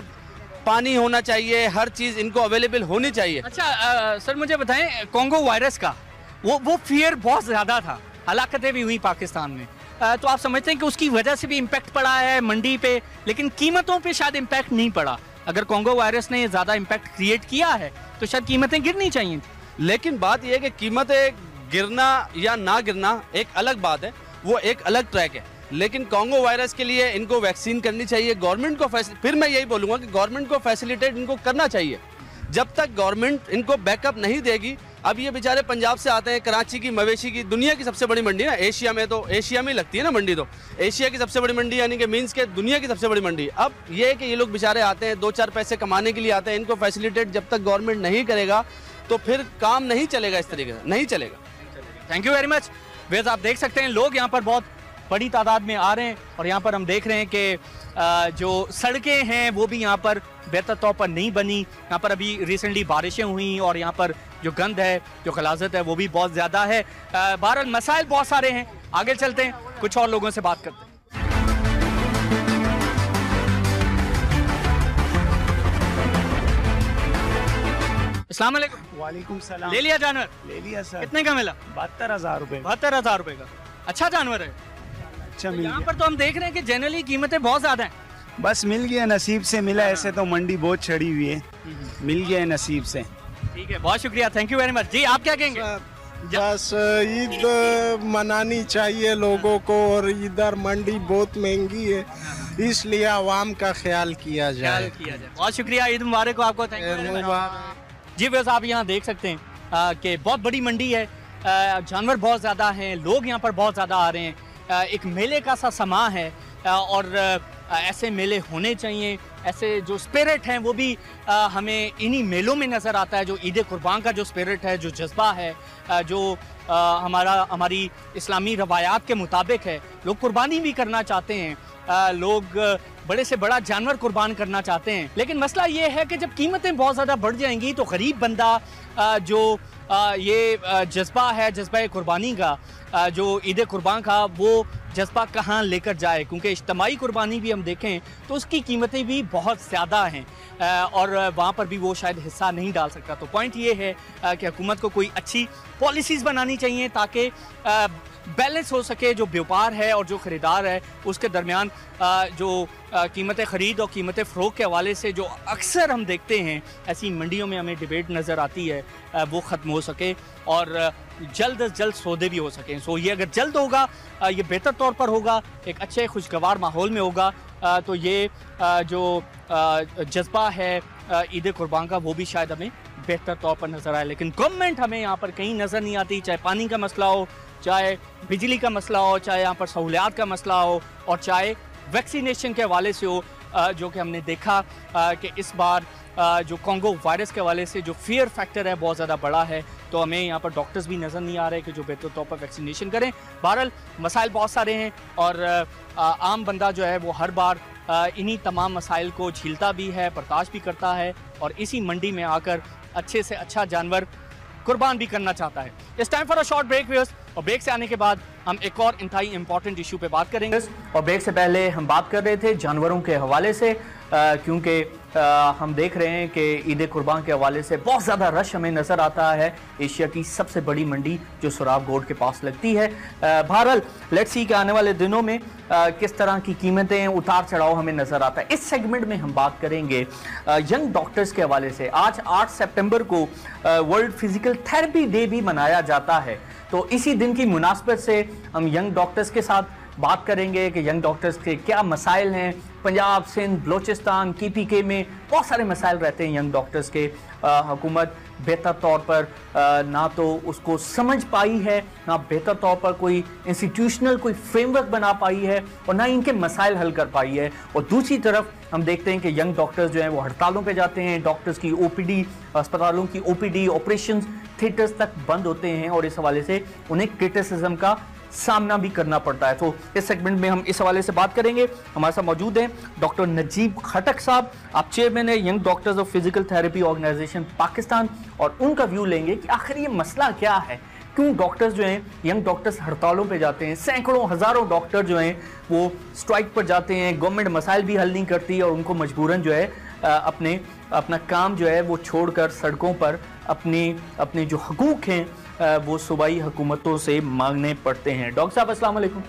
पानी होना चाहिए, हर चीज़ इनको अवेलेबल होनी चाहिए। अच्छा सर मुझे बताएं, कोंगो वायरस का वो फियर बहुत ज़्यादा था, हलाकतें भी हुई पाकिस्तान में, तो आप समझते हैं कि उसकी वजह से भी इम्पैक्ट पड़ा है मंडी पे, लेकिन कीमतों पे शायद इम्पैक्ट नहीं पड़ा। अगर कोंगो वायरस ने ज़्यादा इम्पैक्ट क्रिएट किया है तो शायद कीमतें गिरनी चाहिए थी। लेकिन बात यह है कि कीमतें गिरना या ना गिरना एक अलग बात है, वो एक अलग ट्रैक है। लेकिन कोंगो वायरस के लिए इनको वैक्सीन करनी चाहिए गवर्नमेंट को। फिर मैं यही बोलूँगा कि गवर्नमेंट को फैसिलिटेट इनको करना चाहिए। जब तक गवर्नमेंट इनको बैकअप नहीं देगी, अब ये बेचारे पंजाब से आते हैं, कराची की मवेशी की दुनिया की सबसे बड़ी मंडी है ना, एशिया में, तो एशिया में लगती है ना मंडी, तो एशिया की सबसे बड़ी मंडी यानी कि मीन्स के दुनिया की सबसे बड़ी मंडी। अब ये है कि ये लोग बेचारे आते हैं 2-4 पैसे कमाने के लिए आते हैं, इनको फैसिलिटेट जब तक गवर्नमेंट नहीं करेगा तो फिर काम नहीं चलेगा, इस तरीके से नहीं चलेगा। Thank you very much. वेज आप देख सकते हैं लोग यहाँ पर बहुत बड़ी तादाद में आ रहे हैं और यहाँ पर हम देख रहे हैं कि जो सड़कें हैं वो भी यहाँ पर बेहतर तौर पर नहीं बनी। यहाँ पर अभी रिसेंटली बारिशें हुई और यहाँ पर जो गंद है, जो गलाजत है वो भी बहुत ज़्यादा है। बहरहाल मसाइल बहुत सारे हैं, आगे चलते हैं, कुछ और लोगों से बात करते हैं। अस्सलाम वालेकुम। वालेकुम सलाम। ले लिया जानवर? ले लिया सर। कितने का मिला? 72,000 रुपए। 72,000 रुपए का अच्छा जानवर है। अच्छा तो मिल यहाँ गया। पर तो हम देख रहे हैं कि जनरली कीमतें बहुत ज्यादा हैं। बस मिल गया, नसीब से मिला, ऐसे तो मंडी बहुत चढ़ी हुई है, मिल गया नसीब से। ठीक है, बहुत शुक्रिया, थैंक यू वेरी मच। जी आप क्या कहेंगे? बस ईद मनानी चाहिए लोगों को और इधर मंडी बहुत महंगी है, इसलिए आवाम का ख्याल किया जाए। बहुत शुक्रिया, ईद मुबारक हो आपको। थैंक यू जी। बस आप यहाँ देख सकते हैं कि बहुत बड़ी मंडी है, जानवर बहुत ज़्यादा हैं, लोग यहाँ पर बहुत ज़्यादा आ रहे हैं, एक मेले का सा समा है और ऐसे मेले होने चाहिए ऐसे जो स्पिरिट हैं वो भी हमें इन्हीं मेलों में नज़र आता है। जो ईद कुर्बान का जो स्पिरिट है, जो जज्बा है, जो हमारी इस्लामी रवायात के मुताबिक है, लोग कुर्बानी भी करना चाहते हैं, लोग बड़े से बड़ा जानवर कुर्बान करना चाहते हैं। लेकिन मसला ये है कि जब कीमतें बहुत ज़्यादा बढ़ जाएंगी तो गरीब बंदा जो ये जज्बा है, जज्बा कुर्बानी का, जो ईद कुर्बान का, वो जज्बा कहाँ लेकर जाए, क्योंकि इज्तमाई कुर्बानी भी हम देखें तो उसकी कीमतें भी बहुत ज़्यादा हैं और वहाँ पर भी वो शायद हिस्सा नहीं डाल सकता। तो पॉइंट ये है कि हुकूमत को कोई अच्छी पॉलिसीज़ बनानी चाहिए ताकि बैलेंस हो सके, जो व्यापार है और जो ख़रीदार है उसके दरमियान जो कीमत ख़रीद और कीमत फ़रोख्त के हवाले से जो अक्सर हम देखते हैं ऐसी मंडियों में हमें डिबेट नज़र आती है, वो ख़त्म हो सके और जल्द अज जल्द सौदे भी हो सकें। सो ये अगर जल्द होगा, ये बेहतर तौर पर होगा, एक अच्छे खुशगवार माहौल में होगा, तो ये जो जज्बा है ईद कुर्बान का वो भी शायद हमें बेहतर तौर पर नज़र आए। लेकिन गवर्नमेंट हमें यहाँ पर कहीं नज़र नहीं आती, चाहे पानी का मसला हो, चाहे बिजली का मसला हो, चाहे यहाँ पर सहूलियात का मसला हो और चाहे वैक्सीनेशन के हवाले से हो, जो कि हमने देखा कि इस बार जो कॉन्गो वायरस के हवाले से जो फियर फैक्टर है बहुत ज़्यादा बड़ा है। तो हमें यहाँ पर डॉक्टर्स भी नज़र नहीं आ रहे कि जो बेहतर तौर पर वैक्सीनेशन करें। बहरहाल मसाइल बहुत सारे हैं और आम बंदा जो है वो हर बार इन्हीं तमाम मसाइल को झीलता भी है, बर्दाश्त भी करता है और इसी मंडी में आकर अच्छे से अच्छा जानवर कुर्बान भी करना चाहता है। इस time for a short break viewers, और ब्रेक से आने के बाद हम एक और इंतहाई इंपॉर्टेंट इशू पे बात करेंगे। और ब्रेक से पहले हम बात कर रहे थे जानवरों के हवाले से, क्योंकि हम देख रहे हैं कि ईद कुर्बान के हवाले से बहुत ज़्यादा रश हमें नज़र आता है। एशिया की सबसे बड़ी मंडी जो सोराब गोड के पास लगती है। बहरहाल लेट्स सी के आने वाले दिनों में किस तरह की कीमतें, उतार चढ़ाव हमें नज़र आता है। इस सेगमेंट में हम बात करेंगे यंग डॉक्टर्स के हवाले से। आज 8 सितंबर को वर्ल्ड फिजिकल थेरेपी डे भी मनाया जाता है, तो इसी दिन की मुनासबत से हम यंग डॉक्टर्स के साथ बात करेंगे कि यंग डॉक्टर्स के क्या मसाइल हैं। पंजाब, सिंध, बलोचिस्तान, KPK में बहुत सारे मसाइल रहते हैं यंग डॉक्टर्स के। हुकूमत बेहतर तौर पर ना तो उसको समझ पाई है, ना बेहतर तौर पर कोई इंस्टीट्यूशनल कोई फ्रेमवर्क बना पाई है और ना इनके मसाइल हल कर पाई है। और दूसरी तरफ हम देखते हैं कि यंग डॉक्टर्स जो हैं वो हड़तालों पे जाते हैं। डॉक्टर्स की OPD, अस्पतालों की OPD, ऑपरेशन थिएटर्स तक बंद होते हैं और इस हवाले से उन्हें क्रिटिसिज्म का सामना भी करना पड़ता है। तो इस सेगमेंट में हम इस हवाले से बात करेंगे। हमारे साथ मौजूद हैं डॉक्टर नजीब खटक साहब, आप चेयरमैन है young doctors of physical therapy organisation Pakistan, और उनका व्यू लेंगे कि आखिर ये मसला क्या है, क्यों डॉक्टर्स जो हैं, यंग डॉक्टर्स हड़तालों पे जाते हैं। सैकड़ों हज़ारों डॉक्टर जो हैं वो स्ट्राइक पर जाते हैं। गवर्नमेंट मसाइल भी हल नहीं करती और उनको मजबूरन जो है अपना काम जो है वो छोड़कर सड़कों पर अपने जो हकूक़ हैं वो सूबाई हुकूमतों से मांगने पड़ते हैं। डॉक्टर साहब अस्सलाम वालेकुम,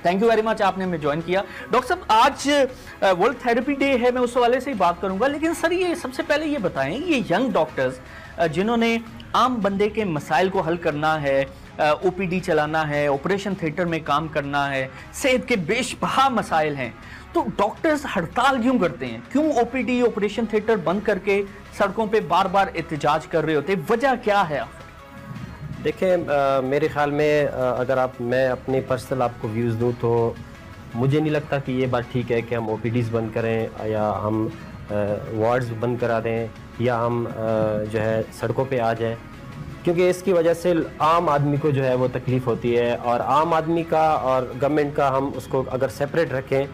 थैंक यू वेरी मच, आपने हमें ज्वाइन किया। डॉक्टर साहब, आज वर्ल्ड थेरेपी डे है, मैं उस हवाले से ही बात करूंगा, लेकिन सर ये सबसे पहले ये बताएं, ये यंग डॉक्टर्स जिन्होंने आम बंदे के मसाइल को हल करना है, OPD चलाना है, ऑपरेशन थिएटर में काम करना है, सेहत के बेशबहा मसाइल हैं, तो डॉक्टर्स हड़ताल क्यों करते हैं? क्यों OPD ऑपरेशन थिएटर बंद करके सड़कों पे बार बार एहतजाज कर रहे होते? वजह क्या है? देखें, मेरे ख्याल में अगर मैं अपने पर्सनल आपको व्यूज़ दूँ तो मुझे नहीं लगता कि ये बात ठीक है कि हम OPDs बंद करें या हम वार्ड्स बंद करा दें या हम जो है सड़कों पे आ जाएं, क्योंकि इसकी वजह से आम आदमी को जो है वो तकलीफ़ होती है। और आम आदमी का और गवर्नमेंट का हम उसको अगर सेपरेट रखें,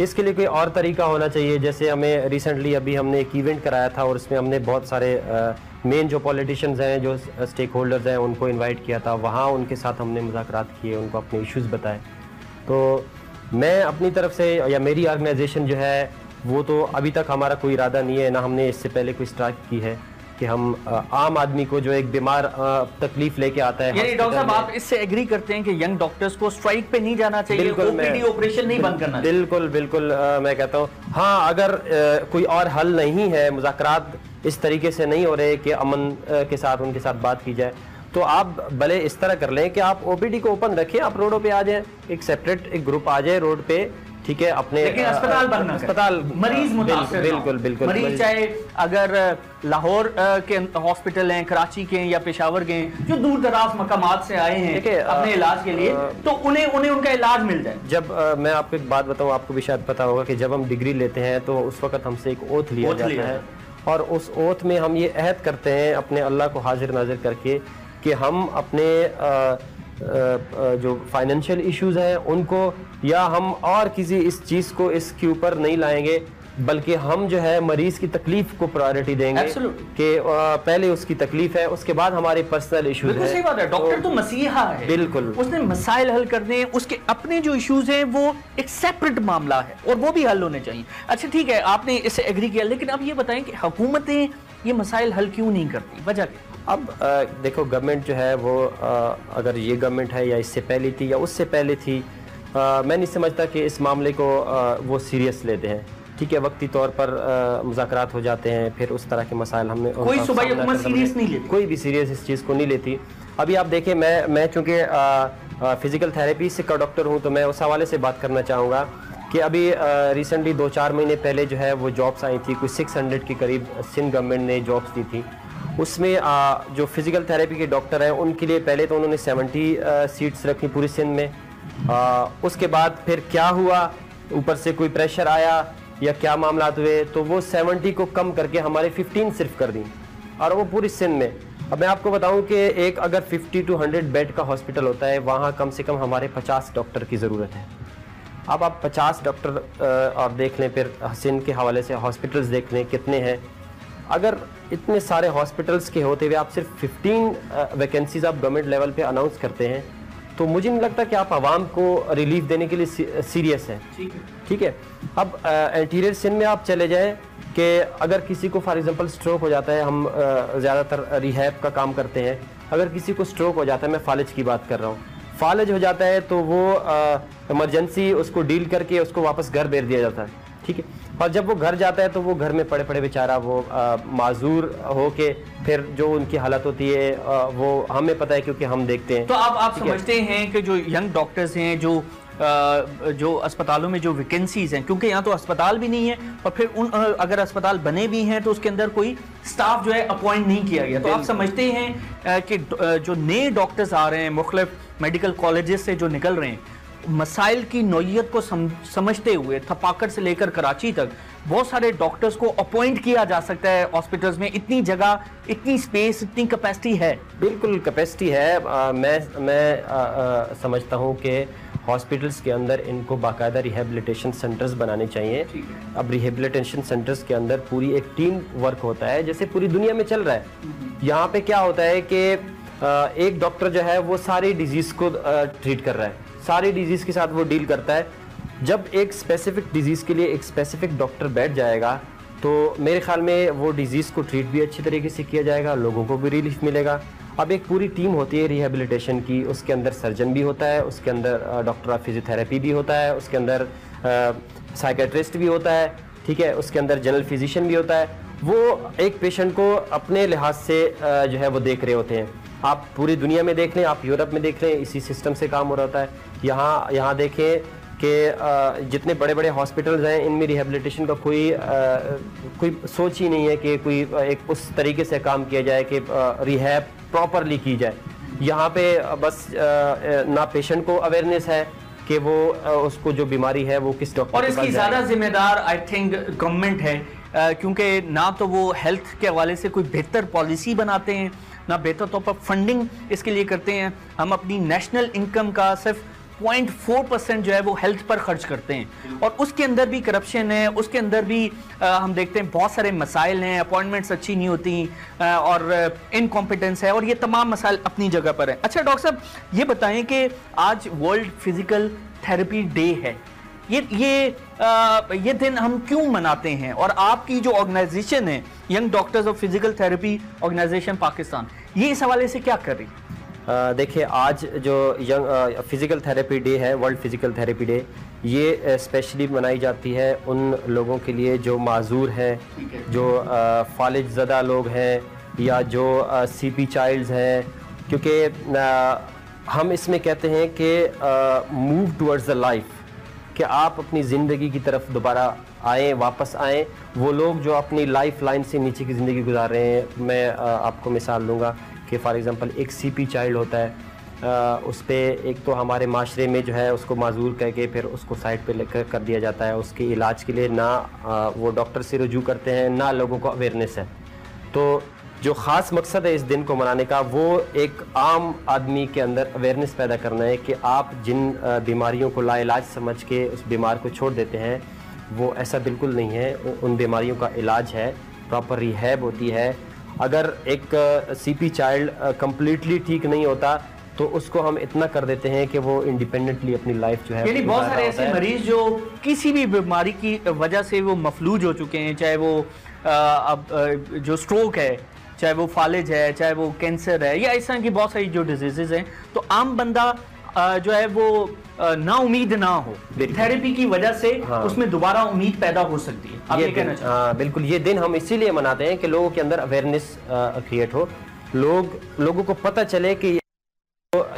इसके लिए कोई और तरीका होना चाहिए। जैसे हमें रिसेंटली अभी हमने एक इवेंट कराया था और उसमें हमने बहुत सारे मेन जो पॉलिटिशियंस हैं, जो स्टेक होल्डर्स हैं, उनको इनवाइट किया था। वहाँ उनके साथ हमने मुज़ाकरात किए, उनको अपने इश्यूज़ बताए। तो मैं अपनी तरफ से या मेरी ऑर्गेनाइजेशन जो है वो तो अभी तक हमारा कोई इरादा नहीं है, ना हमने इससे पहले कोई स्ट्राइक की है कि हम आम आदमी को जो एक बीमार तकलीफ लेके आता है। यानी डॉक्टर साहब, आप इससे एग्री करते हैं कि यंग डॉक्टर्स को स्ट्राइक पे नहीं जाना चाहिए, OPD ऑपरेशन नहीं बंद करना चाहिए? बिल्कुल बिल्कुल, मैं कहता हूँ हाँ, अगर कोई और हल नहीं है, मुज़ाकरात इस तरीके से नहीं हो रहे कि अमन के साथ उनके साथ बात की जाए, तो आप भले इस तरह कर लें कि आप OPD को ओपन रखें, आप रोडों पे आ जाएं, एक सेपरेट एक ग्रुप आ जाए रोड पे ठीक है, अपने लेकिन अस्पताल बंद ना करें। अस्पताल मरीज मुतासिर ना हो। बिल्कुल बिल्कुल मरीज चाहे अगर लाहौर के हॉस्पिटल हैं, कराची के हैं या पेशावर के हैं, जो दूर दराज मकामात से आए हैं अपने इलाज के लिए, तो उन्हें उनका इलाज मिल जाए। जब मैं आपको एक बात बताऊं, आपको भी शायद पता होगा कि जब हम डिग्री लेते हैं तो उस वक्त हमसे एक ओथ लिया जाता है, और उस ओथ में हम ये अहद करते हैं अपने अल्लाह को हाजिर नाजिर करके कि हम अपने जो फाइनेंशियल इश्यूज हैं उनको, या हम और किसी इस चीज़ को इसके ऊपर नहीं लाएंगे, बल्कि हम जो है मरीज की तकलीफ को प्रायोरिटी देंगे कि पहले उसकी तकलीफ है, उसके बाद हमारे पर्सनल इश्यूज हैं। सही बात है, डॉक्टर तो मसीहा है, बिल्कुल उसने मसाइल हल करने हैं, उसके अपने जो इश्यूज हैं वो एक सेपरेट मामला है और वो भी हल होने चाहिए। अच्छा ठीक है, आपने इससे एग्री किया, लेकिन अब ये बताएं कि हुकूमतें ये मसाइल हल क्यों नहीं करती, वजह क्या? अब देखो, गवर्नमेंट जो है वो अगर ये गवर्नमेंट है या इससे पहले थी या उससे पहले थी, मैं नहीं समझता कि इस मामले को वो सीरियस लेते हैं। ठीक है, वक्ती तौर पर मुज़ाकरात हो जाते हैं, फिर उस तरह के मसाइल हमने कोई सूबाई हुकूमत सीरियस नहीं लेती, कोई भी सीरियस इस चीज़ को नहीं लेती। अभी आप देखें, मैं चूँकि फिज़िकल थेरेपी से का डॉक्टर हूँ, तो मैं उस हवाले से बात करना चाहूँगा कि अभी रिसेंटली 2-4 महीने पहले जो है वो जॉब्स आई थी, कोई 600 के करीब सिंध गवर्नमेंट ने जॉब्स दी थी। उसमें जो फिज़िकल थेरेपी के डॉक्टर हैं उनके लिए पहले तो उन्होंने 70 सीट्स रखी पूरी सिंध में। उसके बाद फिर क्या हुआ, ऊपर से कोई प्रेशर आया या क्या मामला हुए, तो वो 70 को कम करके हमारे 15 सिर्फ कर दी, और वो पूरी सिंध में। अब मैं आपको बताऊं कि एक अगर 50 to 100 बेड का हॉस्पिटल होता है, वहाँ कम से कम हमारे 50 डॉक्टर की ज़रूरत है। अब आप 50 डॉक्टर और देख लें, फिर सिंध के हवाले से हॉस्पिटल्स देख लें कितने हैं। अगर इतने सारे हॉस्पिटल्स के होते हुए आप सिर्फ 15 वैकेंसीज आप गवर्नमेंट लेवल पे अनाउंस करते हैं, तो मुझे नहीं लगता कि आप आवाम को रिलीफ देने के लिए सीरियस हैं। ठीक है, अब इंटीरियर सिंध में आप चले जाएं कि अगर किसी को फॉर एग्जांपल स्ट्रोक हो जाता है, हम ज़्यादातर रिहैब का काम करते हैं, अगर किसी को स्ट्रोक हो जाता है, मैं फालिज की बात कर रहा हूँ, फालिज हो जाता है तो वो इमरजेंसी उसको डील करके उसको वापस घर भेज दिया जाता है। ठीक है, और जब वो घर जाता है तो वो घर में पड़े पड़े बेचारा वो माजूर हो के फिर जो उनकी हालत होती है वो हमें पता है क्योंकि हम देखते हैं। तो आप समझते हैं कि जो यंग डॉक्टर्स हैं, जो अस्पतालों में जो वैकेंसीज हैं, क्योंकि यहाँ तो अस्पताल भी नहीं है, और फिर अगर अस्पताल बने भी हैं तो उसके अंदर कोई स्टाफ जो है अपॉइंट नहीं किया गया, तो आप समझते हैं कि जो नए डॉक्टर्स आ रहे हैं मुख्तलिफ मेडिकल कॉलेजेस से जो निकल रहे हैं, मसाइल की नौइयत को समझते हुए थपाकर से लेकर कराची तक बहुत सारे डॉक्टर्स को अपॉइंट किया जा सकता है हॉस्पिटल्स में? इतनी जगह, इतनी स्पेस, इतनी कैपेसिटी है? बिल्कुल कैपेसिटी है। मैं समझता हूँ कि हॉस्पिटल्स के अंदर इनको बाकायदा रिहेबिलिटेशन सेंटर्स बनाने चाहिए। अब रिहेबिलिटेशन सेंटर्स के अंदर पूरी एक टीम वर्क होता है, जैसे पूरी दुनिया में चल रहा है। यहाँ पे क्या होता है कि एक डॉक्टर जो है वो सारी डिजीज़ को ट्रीट कर रहा है, सारी डिजीज़ के साथ वो डील करता है। जब एक स्पेसिफिक डिजीज़ के लिए एक स्पेसिफिक डॉक्टर बैठ जाएगा तो मेरे ख्याल में वो डिजीज़ को ट्रीट भी अच्छी तरीके से किया जाएगा, लोगों को भी रिलीफ मिलेगा। अब एक पूरी टीम होती है रिहेबिलिटेशन की, उसके अंदर सर्जन भी होता है, उसके अंदर डॉक्टर ऑफ फिजियोथेरेपी भी होता है, उसके अंदर साइकेट्रिस्ट भी होता है, ठीक है, उसके अंदर जनरल फिजिशियन भी होता है। वो एक पेशेंट को अपने लिहाज से जो है वो देख रहे होते हैं। आप पूरी दुनिया में देख लें, आप यूरोप में देख लें, इसी सिस्टम से काम हो रहा होता है। यहाँ देखें कि जितने बड़े बड़े हॉस्पिटल्स हैं इनमें रिहेबिलिटेशन का कोई सोच ही नहीं है कि कोई एक उस तरीके से काम किया जाए कि रिहैब प्रॉपरली की जाए। यहाँ पे बस ना पेशेंट को अवेयरनेस है कि वो उसको जो बीमारी है वो किस डॉक्टर और इसकी ज़्यादा जिम्मेदार आई थिंक गवर्नमेंट है, क्योंकि ना तो वो हेल्थ के हवाले से कोई बेहतर पॉलिसी बनाते हैं, ना बेहतर तौर पर फंडिंग इसके लिए करते हैं। हम अपनी नेशनल इनकम का सिर्फ 0.4% जो है वो हेल्थ पर खर्च करते हैं, और उसके अंदर भी करप्शन है, उसके अंदर भी हम देखते हैं बहुत सारे मसाइल हैं, अपॉइंटमेंट्स अच्छी नहीं होती और इनकॉम्पिटेंस है, और ये तमाम मसाइल अपनी जगह पर हैं। अच्छा डॉक्टर साहब, ये बताएं कि आज वर्ल्ड फिजिकल थेरेपी डे है, ये दिन हम क्यों मनाते हैं, और आपकी जो ऑर्गेनाइजेशन है young doctors of physical therapy organisation Pakistan, ये इस हवाले से क्या कर रही है? देखिए, आज जो यंग फिज़िकल थेरेपी डे है, वर्ल्ड फिज़िकल थेरेपी डे, ये स्पेशली मनाई जाती है उन लोगों के लिए जो माजूर हैं, जो फालिज ज़दा लोग हैं, या जो CP चाइल्ड्स हैं, क्योंकि हम इसमें कहते हैं कि मूव टुवर्ड्स द लाइफ, कि आप अपनी ज़िंदगी की तरफ दोबारा आएँ, वापस आएँ। वो लोग जो अपनी लाइफ लाइन से नीचे की ज़िंदगी गुजार रहे हैं, मैं आपको मिसाल दूंगा कि फ़ॉर एग्ज़ाम्पल एक CP चाइल्ड होता है, उस पर एक तो हमारे माशरे में जो है उसको माजूर कह के फिर उसको साइड पे कर दिया जाता है। उसके इलाज के लिए ना वो डॉक्टर से रुजू करते हैं, ना लोगों को अवेयरनेस है। तो जो ख़ास मकसद है इस दिन को मनाने का, वो एक आम आदमी के अंदर अवेयरनेस पैदा करना है कि आप जिन बीमारियों को लाइलाज समझ के उस बीमार को छोड़ देते हैं, वो ऐसा बिल्कुल नहीं है। उन बीमारियों का इलाज है, प्रॉपर रिहैब होती है। अगर एक CP चाइल्ड कम्प्लीटली ठीक नहीं होता तो उसको हम इतना कर देते हैं कि वो इंडिपेंडेंटली अपनी लाइफ जो है, यानी बहुत सारे ऐसे मरीज जो किसी भी बीमारी की वजह से वो मफलूज हो चुके हैं, चाहे वो अब जो स्ट्रोक है, चाहे वो फालिज है, चाहे वो कैंसर है, या इस तरह की बहुत सारी जो डिजीजेज हैं, तो आम बंदा जो है वो ना उम्मीद ना हो, थेरेपी की वजह से उसमें दोबारा उम्मीद पैदा हो सकती है। आप ये कहना चाहते हैं? बिल्कुल, ये दिन हम इसीलिए मनाते हैं कि लोगों के अंदर अवेयरनेस क्रिएट हो, लोगों को पता चले कि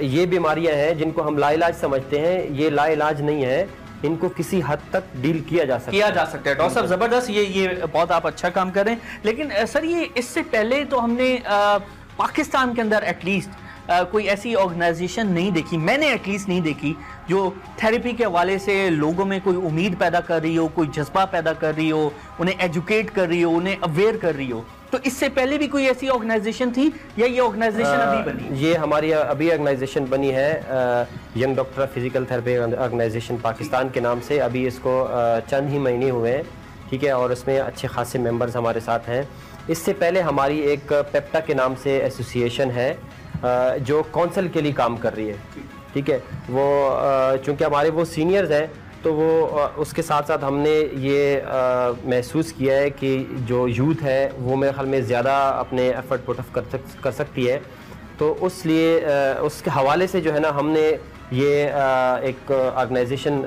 ये बीमारियां हैं जिनको हम लाइलाज समझते हैं, ये लाइलाज नहीं है, इनको किसी हद तक डील किया जा सकता है। डॉक्टर साहब जबरदस्त, ये बहुत आप अच्छा काम कर रहे हैं। लेकिन सर, ये इससे पहले तो हमने पाकिस्तान के अंदर एटलीस्ट कोई ऐसी ऑर्गेनाइजेशन नहीं देखी, मैंने एटलीस्ट नहीं देखी, जो थेरेपी के हवाले से लोगों में कोई उम्मीद पैदा कर रही हो, कोई जज्बा पैदा कर रही हो, उन्हें एजुकेट कर रही हो, उन्हें अवेयर कर रही हो। तो इससे पहले भी कोई ऐसी ऑर्गेनाइजेशन थी या ये ऑर्गेनाइजेशन अभी बनी? ये हमारी अभी ऑर्गेनाइजेशन बनी है, young doctor physical therapy organisation Pakistan के नाम से। अभी इसको चंद ही महीने हुए हैं, ठीक है, और उसमें अच्छे खासे मेंबर्स हमारे साथ हैं। इससे पहले हमारी एक पेप्टा के नाम से एसोसिएशन है जो काउंसिल के लिए काम कर रही है, ठीक है। वो चूँकि हमारे वो सीनियर्स हैं, तो वो उसके साथ साथ हमने ये महसूस किया है कि जो यूथ है वो मेरे ख्याल में ज़्यादा अपने एफर्ट पुट ऑफ कर सकती है। तो उसलिए उसके हवाले से जो है ना, हमने ये एक ऑर्गेनाइजेशन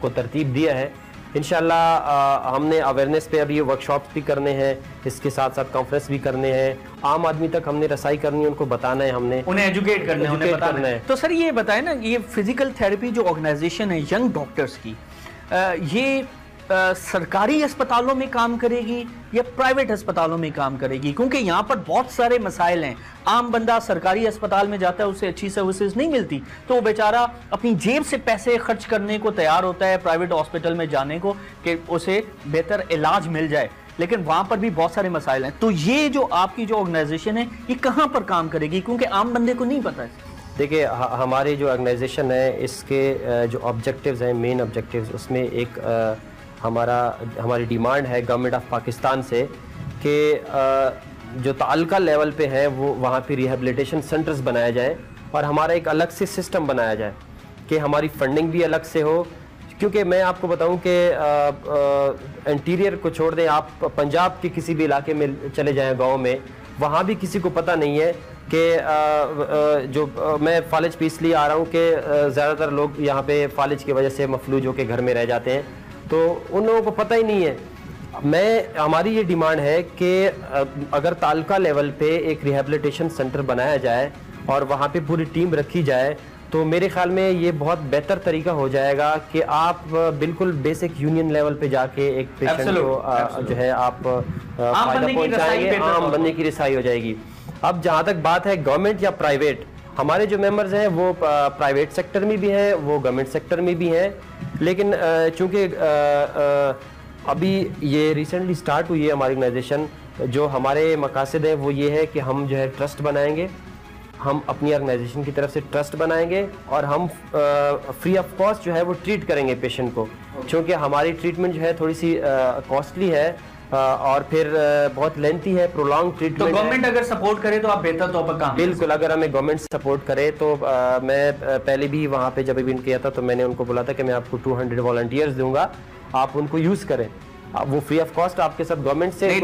को तरतीब दिया है। इंशाल्लाह हमने अवेयरनेस पे अभी वर्कशॉप्स भी करने हैं, इसके साथ साथ कॉन्फ्रेंस भी करने हैं, आम आदमी तक हमने रसाई करनी है, उनको बताना है, हमने उन्हें एजुकेट करना है, उन्हें बताना है। तो सर ये बताएं ना, ये फिजिकल थेरेपी जो ऑर्गेनाइजेशन है यंग डॉक्टर्स की, ये सरकारी अस्पतालों में काम करेगी या प्राइवेट अस्पतालों में काम करेगी? क्योंकि यहाँ पर बहुत सारे मसाइल हैं। आम बंदा सरकारी अस्पताल में जाता है, उसे अच्छी सर्विसेज नहीं मिलती, तो वो बेचारा अपनी जेब से पैसे खर्च करने को तैयार होता है प्राइवेट हॉस्पिटल में जाने को कि उसे बेहतर इलाज मिल जाए, लेकिन वहाँ पर भी बहुत सारे मसाइल हैं। तो ये जो आपकी जो ऑर्गेनाइजेशन है, ये कहाँ पर काम करेगी? क्योंकि आम बंदे को नहीं पता है। देखिए, हमारी जो ऑर्गेनाइजेशन है, इसके जो ऑब्जेक्टिव्स हैं, मेन ऑब्जेक्टिव्स, उसमें एक हमारी डिमांड है गवर्नमेंट ऑफ पाकिस्तान से कि जो ताल्लुका लेवल पे है वो वहाँ पे रिहेबिलिटेशन सेंटर्स बनाया जाए और हमारा एक अलग से सिस्टम बनाया जाए कि हमारी फंडिंग भी अलग से हो। क्योंकि मैं आपको बताऊं कि इंटीरियर को छोड़ दें, आप पंजाब के किसी भी इलाके में चले जाएं, गाँव में, वहाँ भी किसी को पता नहीं है कि जो मैं फालिज पे इसलिए आ रहा हूँ कि ज़्यादातर लोग यहाँ पे फालिज की वजह से मफलूज होकर घर में रह जाते हैं, तो उन लोगों को पता ही नहीं है। हमारी ये डिमांड है कि अगर तालुका लेवल पे एक रिहेबिलिटेशन सेंटर बनाया जाए और वहाँ पे पूरी टीम रखी जाए, तो मेरे ख्याल में ये बहुत बेहतर तरीका हो जाएगा कि आप बिल्कुल बेसिक यूनियन लेवल पे जाके एक पेशेंट को जो है आप फायदा पहुँचाएंगे, आम बंदे की रिसाई हो जाएगी। अब जहाँ तक बात है गवर्नमेंट या प्राइवेट, हमारे जो मेंबर्स हैं वो प्राइवेट सेक्टर में भी हैं, वो गवर्नमेंट सेक्टर में भी हैं, लेकिन चूँकि अभी ये रिसेंटली स्टार्ट हुई है हमारी ऑर्गेनाइजेशन, जो हमारे मकासद है वो ये है कि हम जो है ट्रस्ट बनाएंगे, हम अपनी ऑर्गेनाइजेशन की तरफ से ट्रस्ट बनाएंगे और हम फ्री ऑफ कॉस्ट जो है वो ट्रीट करेंगे पेशेंट को, क्योंकि हमारी ट्रीटमेंट जो है थोड़ी सी कॉस्टली है और फिर बहुत लेंथी है, प्रोलॉन्ग ट्रीटमेंट। तो गवर्नमेंट अगर सपोर्ट करे तो आप बेहतर तौर पर काम? बिल्कुल, अगर हमें गवर्नमेंट सपोर्ट करे तो मैं पहले भी वहाँ पे जब इवेंट किया था तो मैंने उनको बोला था कि मैं आपको 200 वॉलंटियर्स दूंगा, आप उनको यूज करें, वो फ्री ऑफ कॉस्ट आपके साथ गवर्नमेंट से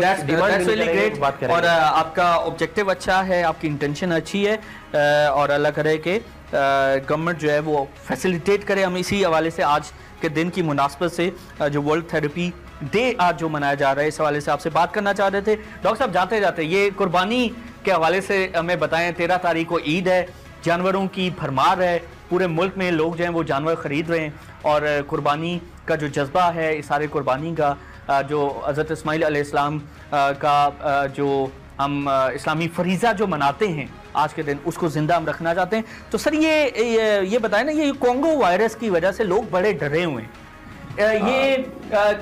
बात करें। और आपका ऑब्जेक्टिव अच्छा है, आपकी इंटेंशन अच्छी है और अल्लाह करे कि गवर्नमेंट जो है वो फैसिलिटेट करे। हम इसी हवाले से आज के दिन की मुनासबत से जो वर्ल्ड थेरेपी डे आज जो मनाया जा रहा है, इस हवाले से आपसे बात करना चाह रहे थे। डॉक्टर साहब, जाते जाते ये कुर्बानी के हवाले से हमें बताएं, 13 तारीख को ईद है, जानवरों की भरमार है, पूरे मुल्क में लोग जो हैं वो जानवर ख़रीद रहे हैं और कुर्बानी का जो जज्बा है, इस सारे कुर्बानी का जो हज़रत इस्माइल अलैहिस्सलाम का जो हम इस्लामी फरीज़ा जो मनाते हैं आज के दिन, उसको ज़िंदा हम रखना चाहते हैं। तो सर ये बताएं ना, ये कॉन्गो वायरस की वजह से लोग बड़े डरे हुए हैं, ये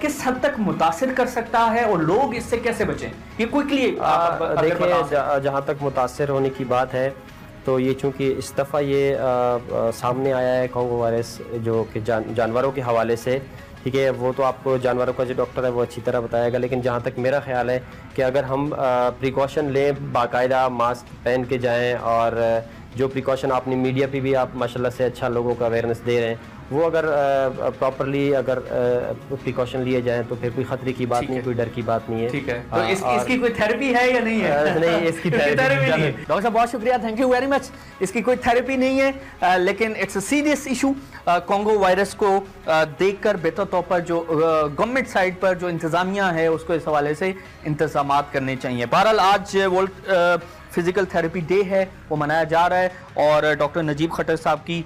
किस हद तक मुतासिर कर सकता है और लोग इससे कैसे बचें? ये क्विकली देखिए, जहाँ तक मुतासिर होने की बात है तो ये चूँकि इस दफ़ा ये सामने आया है कॉन्गो वायरस जो कि जानवरों के हवाले से, ठीक है, वो तो आपको जानवरों का जो डॉक्टर है वो अच्छी तरह बताएगा, लेकिन जहाँ तक मेरा ख्याल है कि अगर हम प्रिकॉशन लें, बाकायदा मास्क पहन के जाएं और जो प्रिकॉशन आपने मीडिया पे भी आप माशाल्लाह से अच्छा लोगों को अवेयरनेस दे रहे हैं, वो अगर प्रॉपरली अगर प्रिकॉशन लिए जाएं तो फिर कोई खतरे की बात नहीं, कोई डर की बात नहीं है। ठीक है, तो इसकी कोई थेरेपी है या नहीं है? नहीं, इसकी थेरेपी नहीं है। डॉक्टर साहब बहुत शुक्रिया, थैंक यू वेरी मच। इसकी कोई थेरेपी नहीं है, लेकिन it's a serious issue. Congo virus को देखकर बेहतर तौर पर जो गवर्नमेंट साइड पर जो इंतजामिया है उसको इस हवाले से इंतजाम करने चाहिए। बहरहाल आज वर्ल्ड फिजिकल थेरेपी डे है, वो मनाया जा रहा है और डॉक्टर नजीब खट्टर साहब की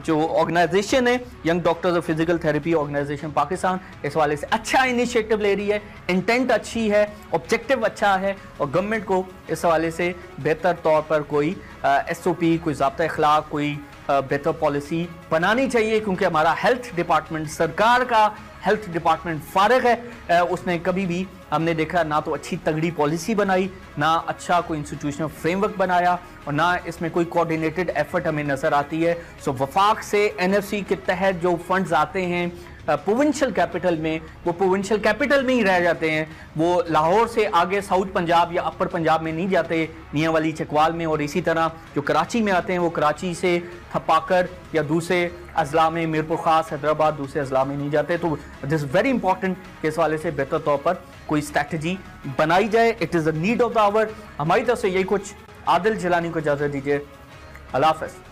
जो ऑर्गेनाइजेशन है young doctors of physical therapy organisation Pakistan, इस वाले से अच्छा इनिशिएटिव ले रही है, इंटेंट अच्छी है, ऑब्जेक्टिव अच्छा है और गवर्नमेंट को इस हवाले से बेहतर तौर पर कोई SOP, कोई ज़ाब्ता अखलाक, कोई बेहतर पॉलिसी बनानी चाहिए, क्योंकि हमारा हेल्थ डिपार्टमेंट, सरकार का हेल्थ डिपार्टमेंट फारिग है। उसने कभी भी हमने देखा ना तो अच्छी तगड़ी पॉलिसी बनाई, ना अच्छा कोई इंस्टीट्यूशनल फ्रेमवर्क बनाया और ना इसमें कोई कोऑर्डिनेटेड एफर्ट हमें नज़र आती है। सो वफाक से NFC के तहत जो फंड्स आते हैं प्रोविंशियल कैपिटल में, वो प्रोविंशियल कैपिटल में ही रह जाते हैं, वो लाहौर से आगे साउथ पंजाब या अपर पंजाब में नहीं जाते, मियां वाली चकवाल में, और इसी तरह जो कराची में आते हैं वो कराची से थपाकर या दूसरे अजला में, मीरपुर खास, हैदराबाद, दूसरे अजला में नहीं जाते। तो दिस वेरी इंपॉर्टेंट कि इस वाले से बेहतर तौर पर कोई स्ट्रैटेजी बनाई जाए। It is the need of the hour. हमारी तरफ से यही कुछ। आदिल जिलानी को इजाज़त दीजिए, अल्लाह हाफ़िज़।